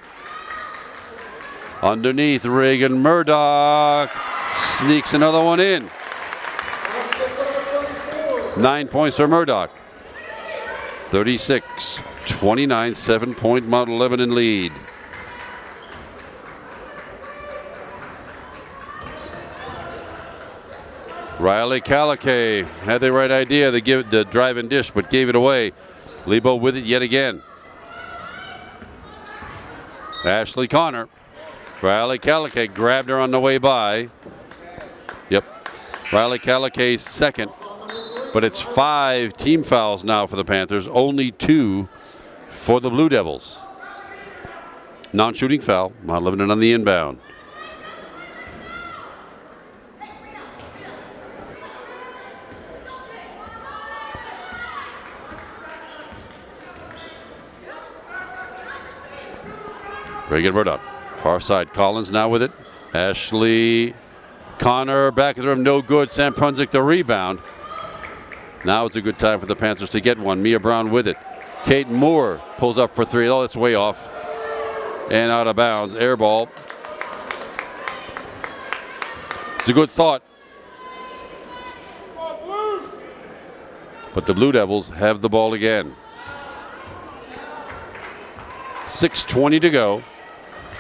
Underneath, Reagan Murdoch sneaks another one in. 9 points for Murdoch. 36-29, 7-point Mount Lebanon lead. Riley Calicay had the right idea to give the drive and dish, but gave it away. Lebo with it yet again. Ashley Connor. Riley Calicay grabbed her on the way by. Yep. Riley Calicay's second. But it's 5 team fouls now for the Panthers. Only 2 for the Blue Devils. Non-shooting foul. Mount Lebanon on the inbound. Reagan Murdoch. Far side. Collins now with it. Ashley Connor back of the rim. No good. Sam Prunzik the rebound. Now it's a good time for the Panthers to get one. Mia Brown with it. Kate Moore pulls up for 3. Oh, that's way off. And out of bounds. Air ball. It's a good thought. But the Blue Devils have the ball again. 6:20 to go.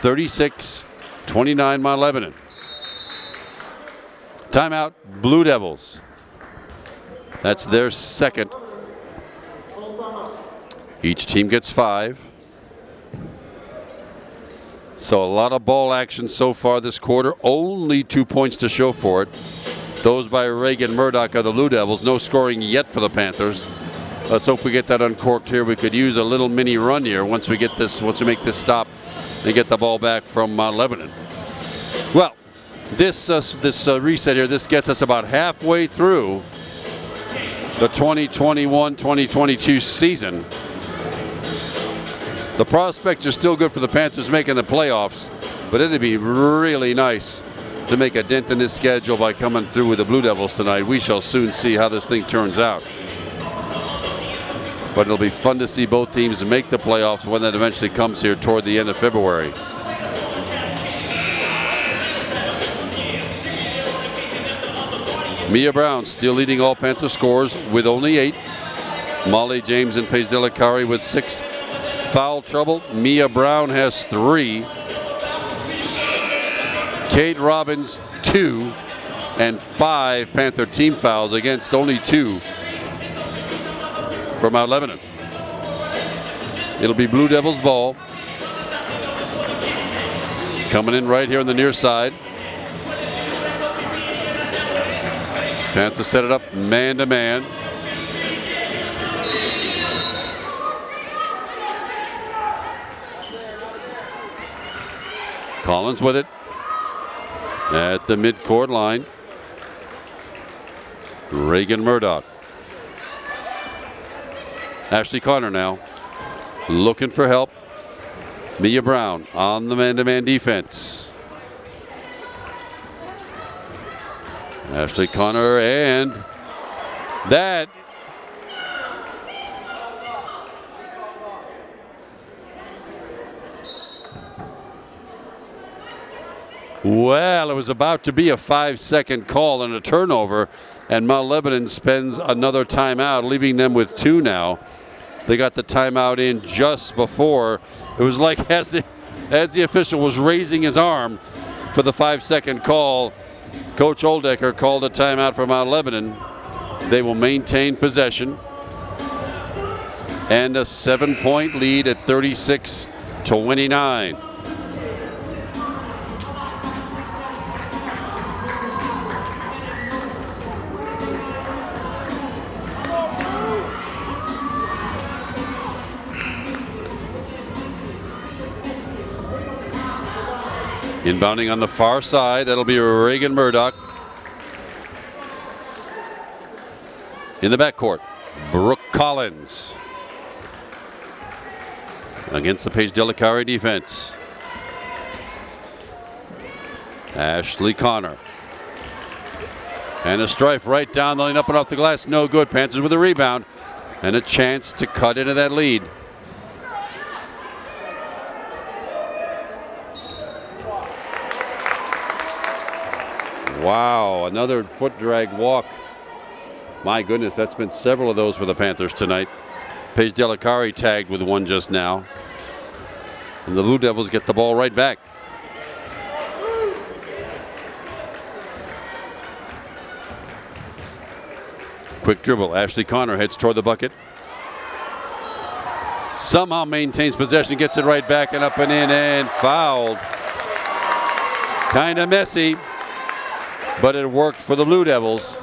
36-29 Mount Lebanon. Timeout, Blue Devils. That's their second. Each team gets 5. So a lot of ball action so far this quarter. Only 2 points to show for it. Those by Reagan Murdoch of the Blue Devils. No scoring yet for the Panthers. Let's hope we get that uncorked here. We could use a little mini run here once we get this. Once we make this stop and get the ball back from Lebanon. Well, this reset here. This gets us about halfway through the 2021-2022 season. The prospects are still good for the Panthers making the playoffs, but it'd be really nice to make a dent in this schedule by coming through with the Blue Devils tonight. We shall soon see how this thing turns out. But it'll be fun to see both teams make the playoffs when that eventually comes here toward the end of February. Mia Brown still leading all Panther scorers with only 8. Molly James and Paige Delicari with 6. Foul trouble. Mia Brown has 3. Kate Robbins 2. And 5 Panther team fouls against only 2 for Mount Lebanon. It'll be Blue Devils ball. Coming in right here on the near side. Panthers set it up man to man. Collins with it at the midcourt line. Reagan Murdoch. Ashley Connor now looking for help. Mia Brown on the man-to-man defense. Ashley Connor, and that well, it was about to be a 5-second call and a turnover, and Mount Lebanon spends another timeout, leaving them with 2 now. They got the timeout in just before. It was like as the official was raising his arm for the 5-second call, Coach Oldecker called a timeout for Mount Lebanon. They will maintain possession. And a 7-point lead at 36-29. Inbounding on the far side, that'll be Reagan Murdoch. In the backcourt, Brooke Collins against the Paige Delicari defense. Ashley Connor. And a strife right down the lane, up and off the glass, no good. Panthers with a rebound and a chance to cut into that lead. Wow, another foot drag walk. My goodness, that's been several of those for the Panthers tonight. Paige Delicari tagged with one just now. And the Blue Devils get the ball right back. Quick dribble. Ashley Connor heads toward the bucket. Somehow maintains possession, gets it right back and up and in, and fouled. Kind of messy, but it worked for the Blue Devils.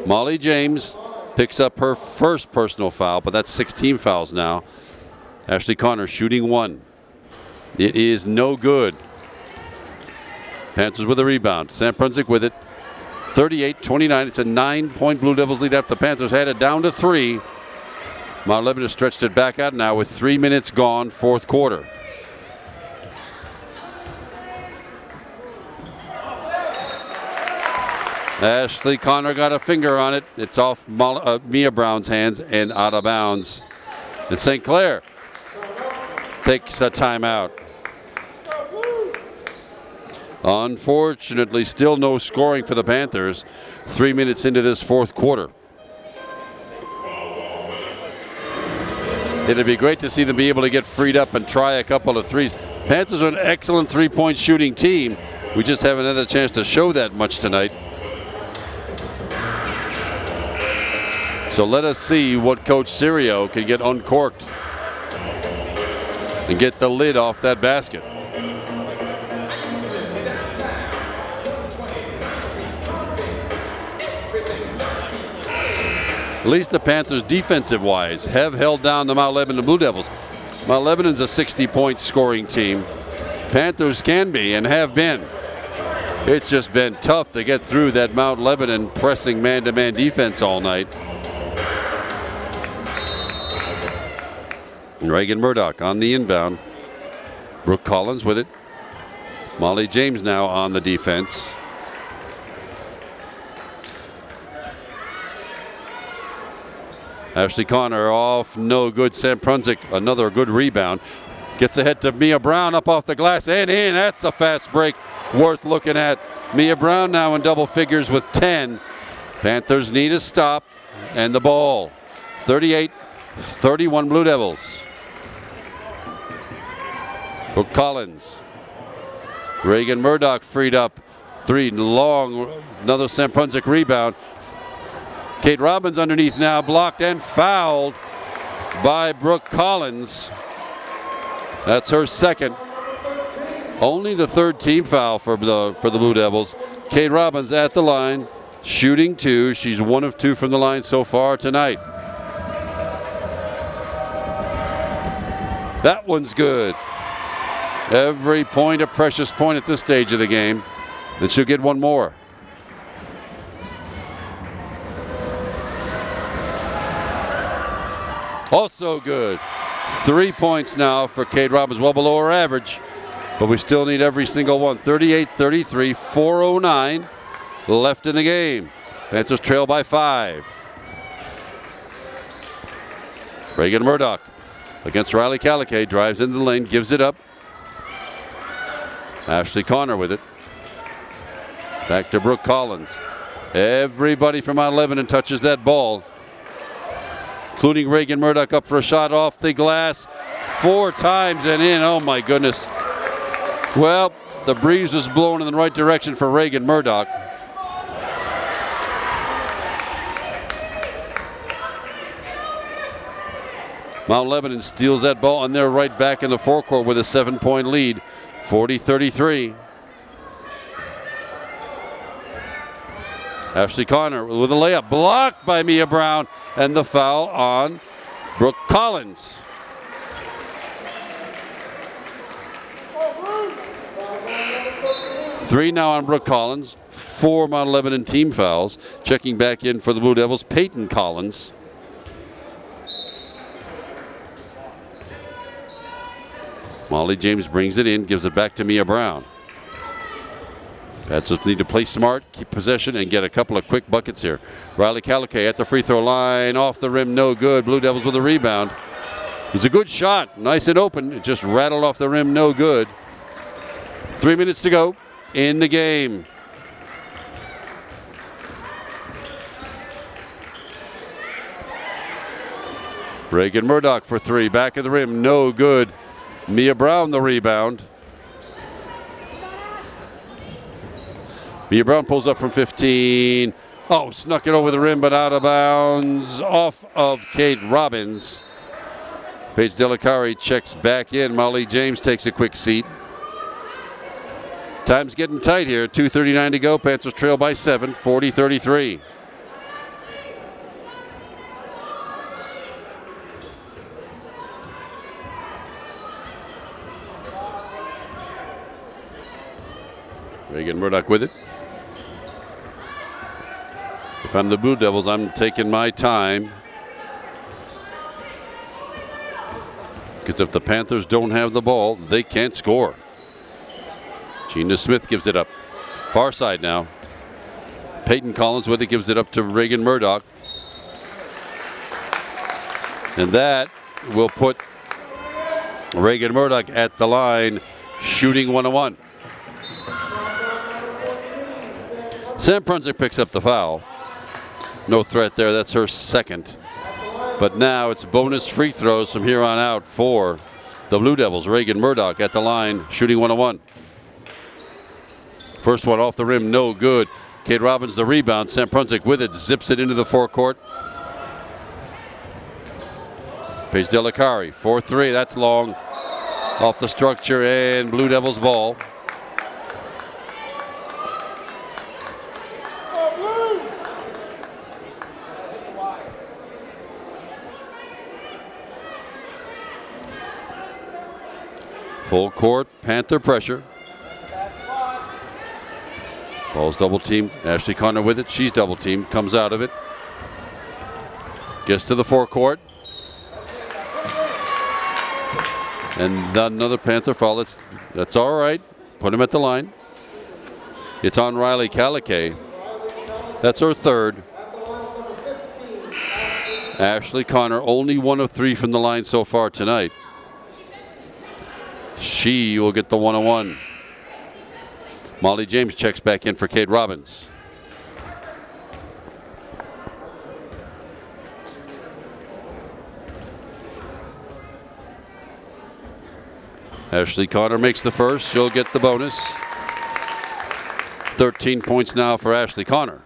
Molly James picks up her first personal foul, but that's 16 fouls now. Ashley Connor shooting one. It is no good. Panthers with a rebound. San Brunswick with it. 38-29. It's a 9-point Blue Devils lead after the Panthers had it down to 3. Mount Lebanon has stretched it back out now with 3 minutes gone, fourth quarter. Ashley Connor got a finger on it. It's off Mia Brown's hands and out of bounds. And St. Clair takes a timeout. Unfortunately, still no scoring for the Panthers 3 minutes into this fourth quarter. It'd be great to see them be able to get freed up and try a couple of threes. Panthers are an excellent three-point shooting team. We just haven't had a chance to show that much tonight. So let us see what Coach Serio can get uncorked and get the lid off that basket. At least the Panthers, defensive-wise, have held down the Mount Lebanon Blue Devils. Mount Lebanon's a 60-point scoring team. Panthers can be and have been. It's just been tough to get through that Mount Lebanon pressing man-to-man defense all night. Reagan Murdoch on the inbound. Brooke Collins with it. Molly James now on the defense. Ashley Connor off, no good. Sam Prunzik, another good rebound. Gets ahead to Mia Brown, up off the glass and in. That's a fast break worth looking at. Mia Brown now in double figures with 10. Panthers need a stop and the ball. 38-31 Blue Devils. Brooke Collins. Reagan Murdoch freed up. Three long, another Sam Prunzik rebound. Kate Robbins underneath now, blocked and fouled by Brooke Collins. That's her second. Only the third team foul for the Blue Devils. Kate Robbins at the line, shooting two. She's 1 of 2 from the line so far tonight. That one's good. Every point a precious point at this stage of the game. Then she'll get one more. Also good. 3 points now for Kate Robbins, well below her average, but we still need every single one. 38-33, 4:09 left in the game. Panthers trail by 5. Reagan Murdoch against Riley Caliquet, drives into the lane, gives it up. Ashley Connor with it. Back to Brooke Collins. Everybody from Mount Lebanon touches that ball, including Reagan Murdoch, up for a shot off the glass 4 times and in. Oh my goodness. Well, the breeze was blowing in the right direction for Reagan Murdoch. Mount Lebanon steals that ball and they're right back in the forecourt with a 7-point lead, 40-33. Ashley Connor with a layup, blocked by Mia Brown, and the foul on Brooke Collins. 3 now on Brooke Collins. 4 Mount Lebanon team fouls. Checking back in for the Blue Devils, Peyton Collins. Molly James brings it in, gives it back to Mia Brown. Panthers need to play smart, keep possession, and get a couple of quick buckets here. Riley Calicay at the free throw line, off the rim, no good. Blue Devils with a rebound. It was a good shot, nice and open. It just rattled off the rim, no good. 3 minutes to go in the game. Reagan Murdoch for 3, back of the rim, no good. Mia Brown the rebound. Mia Brown pulls up from 15. Oh, snuck it over the rim, but out of bounds. Off of Kate Robbins. Paige Delicari checks back in. Molly James takes a quick seat. Time's getting tight here. 2:39 to go. Panthers trail by 7, 40-33. Reagan Murdoch with it. If I'm the Blue Devils, I'm taking my time. Because if the Panthers don't have the ball, they can't score. Gina Smith gives it up. Far side now. Peyton Collins with it, gives it up to Reagan Murdoch. And that will put Reagan Murdoch at the line, shooting 1-1. Sam Prunsick picks up the foul. No threat there, that's her second. But now it's bonus free throws from here on out for the Blue Devils. Reagan Murdoch at the line, shooting 1-1. First one off the rim, no good. Kate Robbins the rebound. Sam Prunsick with it, zips it into the forecourt. Paige Delicari, 4-3, that's long. Off the structure and Blue Devils ball. Full court, Panther pressure. Ball's double teamed. Ashley Connor with it. She's double teamed. Comes out of it. Gets to the forecourt. And another Panther foul. That's all right. Put him at the line. It's on Riley Calicay. That's her third. Ashley Connor, only 1 of 3 from the line so far tonight. She will get the 1-1. Molly James checks back in for Kate Robbins. Ashley Connor makes the first. She'll get the bonus. 13 points now for Ashley Connor.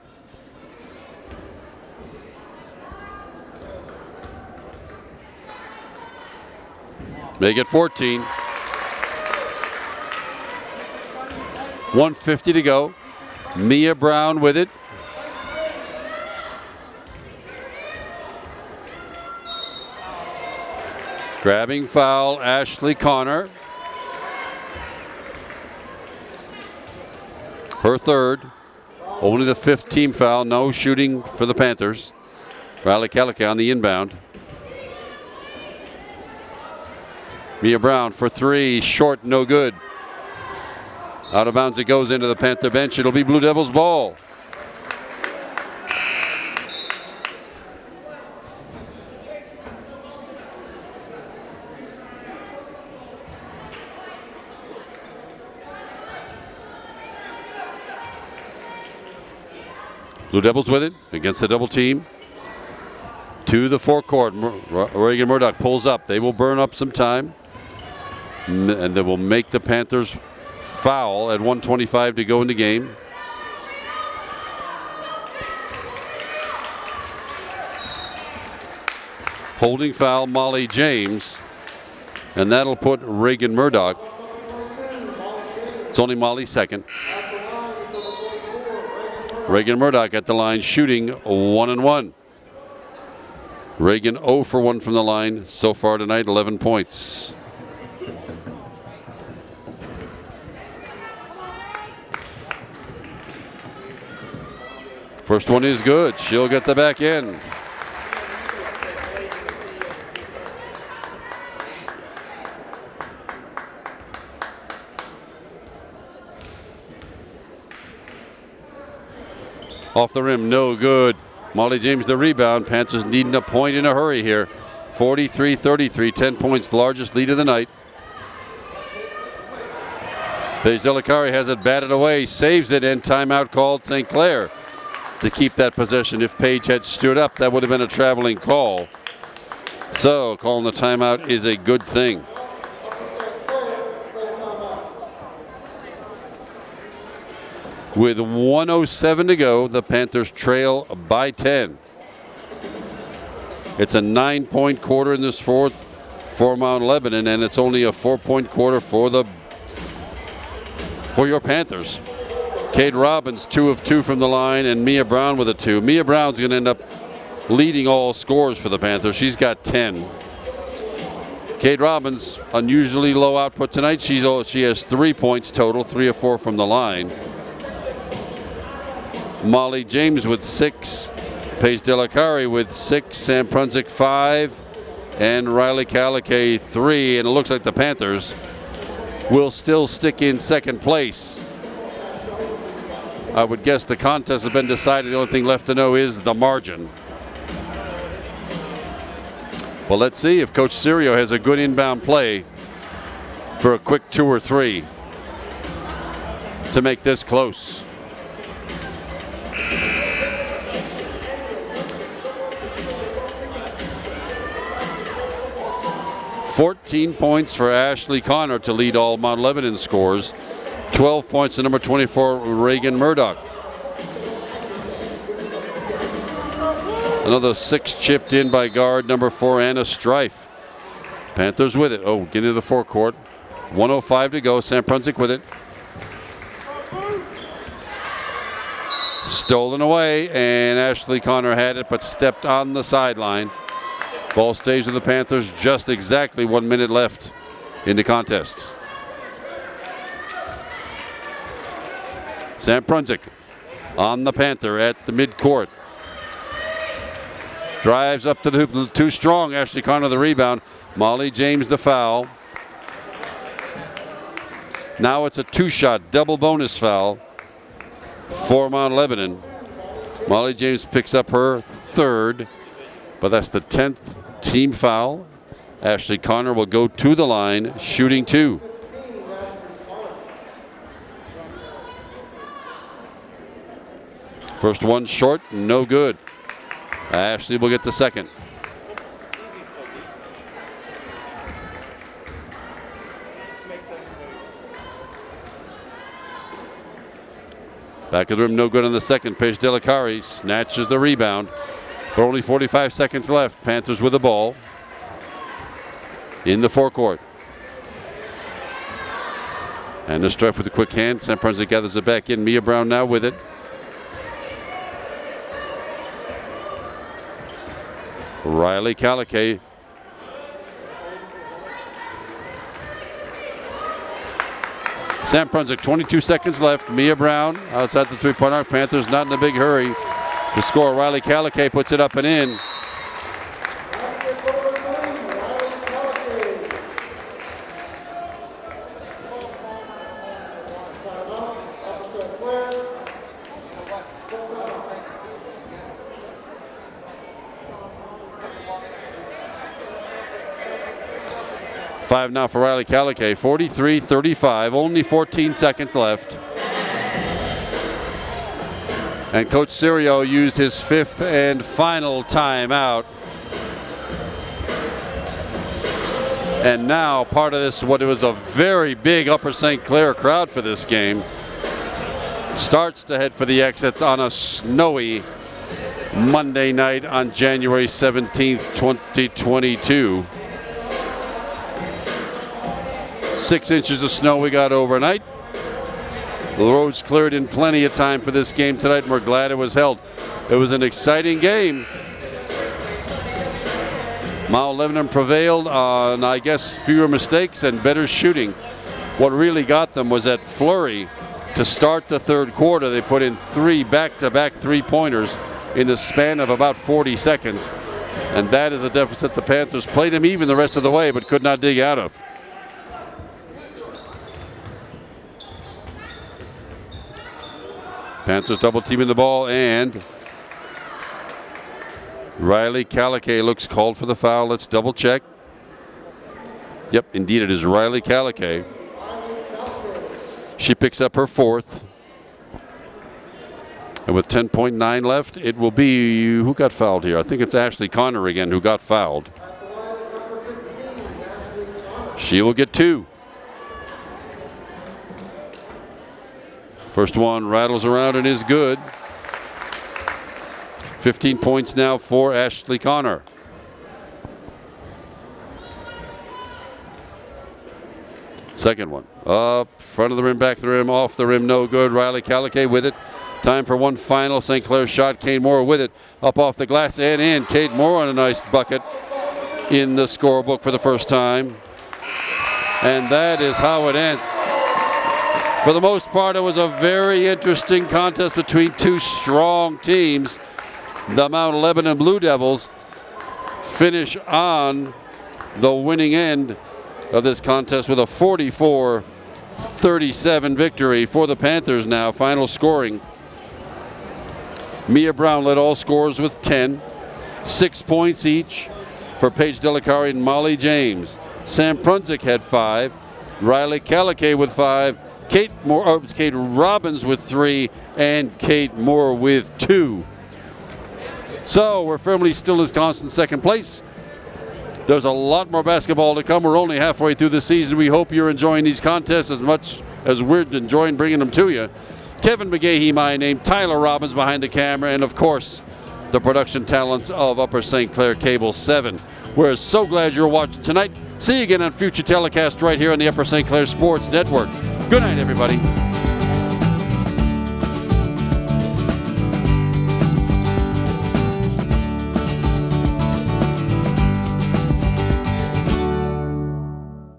Make it 14. 1:50 to go. Mia Brown with it. Grabbing foul, Ashley Connor. Her third. Only the 5th team foul. No shooting for the Panthers. Riley Calicay on the inbound. Mia Brown for 3. Short, no good. Out of bounds it goes into the Panther bench. It'll be Blue Devils ball. Blue Devils with it against the double team. To the forecourt. Reagan Murdoch pulls up. They will burn up some time. And they will make the Panthers foul at 1:25 to go in the game. Holding foul, Molly James. And that'll put Reagan Murdoch. It's only Molly's second. Reagan Murdoch at the line shooting 1-1. Reagan 0 for 1 from the line so far tonight, 11 points. First one is good. She'll get the back end. Off the rim, no good. Molly James the rebound. Panthers needing a point in a hurry here. 43-33, 10 points, the largest lead of the night. Paige Delicari has it batted away, saves it, and timeout called St. Clair to keep that possession. If Paige had stood up, that would have been a traveling call. So calling the timeout is a good thing. With 1:07 to go, the Panthers trail by 10. It's a 9-point quarter in this fourth for Mount Lebanon, and it's only a 4-point quarter for your Panthers. Cade Robbins 2 of 2 from the line, and Mia Brown with a 2. Mia Brown's going to end up leading all scores for the Panthers. She's got 10. Cade Robbins, unusually low output tonight. She has 3 points total, 3 of 4 from the line. Molly James with 6, Paige Delicari with 6, Sam Prunzik 5, and Riley Calicay 3. And it looks like the Panthers will still stick in second place. I would guess the contest has been decided. The only thing left to know is the margin. Well, let's see if Coach Serio has a good inbound play for a quick 2 or 3 to make this close. 14 points for Ashley Connor to lead all Mount Lebanon scores. 12 points to number 24, Reagan Murdoch. Another 6 chipped in by guard number 4, Anna Strife. Panthers with it. Oh, getting to the forecourt. 1:05 to go. Sam Prunzik with it. Stolen away, and Ashley Connor had it but stepped on the sideline. Ball stays with the Panthers. Just exactly 1 minute left in the contest. Sam Prunzik on the Panther at the midcourt. Drives up to the hoop, too strong. Ashley Connor the rebound. Molly James the foul. Now it's a 2-shot double bonus foul for Mount Lebanon. Molly James picks up her 3rd, but that's the 10th team foul. Ashley Connor will go to the line, shooting 2. First one short, no good. Ashley will get the second. Back of the rim, no good on the second. Paige Delicari snatches the rebound. But only 45 seconds left. Panthers with the ball in the forecourt. And the Strife with a quick hand. Sam Prunzik gathers it back in. Mia Brown now with it. Riley Calicay. Sam Prunzik, 22 seconds left. Mia Brown outside the 3-point arc. Panthers not in a big hurry to score. Riley Calicay puts it up and in. Five now for Riley Calicay. 43-35. Only 14 seconds left. And Coach Serio used his 5th and final timeout. And now part of this, what it was a very big Upper St. Clair crowd for this game, starts to head for the exits on a snowy Monday night on January 17th, 2022. 6 inches of snow we got overnight. The roads cleared in plenty of time for this game tonight, and we're glad it was held. It was an exciting game. Mount Lebanon prevailed on, I guess, fewer mistakes and better shooting. What really got them was that flurry to start the third quarter. They put in 3 back-to-back three-pointers in the span of about 40 seconds. And that is a deficit the Panthers played them even the rest of the way, but could not dig out of. Panthers double teaming the ball, and Riley Caliquet looks called for the foul. Let's double check. Yep, indeed it is Riley Caliquet. She picks up her 4th. And with 10.9 left, it will be, who got fouled here? I think it's Ashley Connor again who got fouled. She will get 2. First one rattles around and is good. 15 points now for Ashley Connor. Second one. Up front of the rim, back of the rim, off the rim, no good. Riley Caliquet with it. Time for one final St. Clair shot. Kate Moore with it. Up off the glass and in. Kate Moore on a nice bucket in the scorebook for the first time. And that is how it ends. For the most part, it was a very interesting contest between two strong teams. The Mount Lebanon Blue Devils finish on the winning end of this contest with a 44-37 victory for the Panthers now. Final scoring. Mia Brown led all scorers with 10. 6 points each for Paige Delicari and Molly James. Sam Prunzik had 5. Riley Caliquet with 5. Kate Robbins with 3. And Kate Moore with 2. So we're firmly still in constant second place. There's a lot more basketball to come. We're only halfway through the season. We hope you're enjoying these contests as much as we're enjoying bringing them to you. Kevin McGahee, my name. Tyler Robbins behind the camera. And, of course, the production talents of Upper St. Clair Cable 7. We're so glad you're watching tonight. See you again on future telecasts right here on the Upper St. Clair Sports Network. Good night, everybody.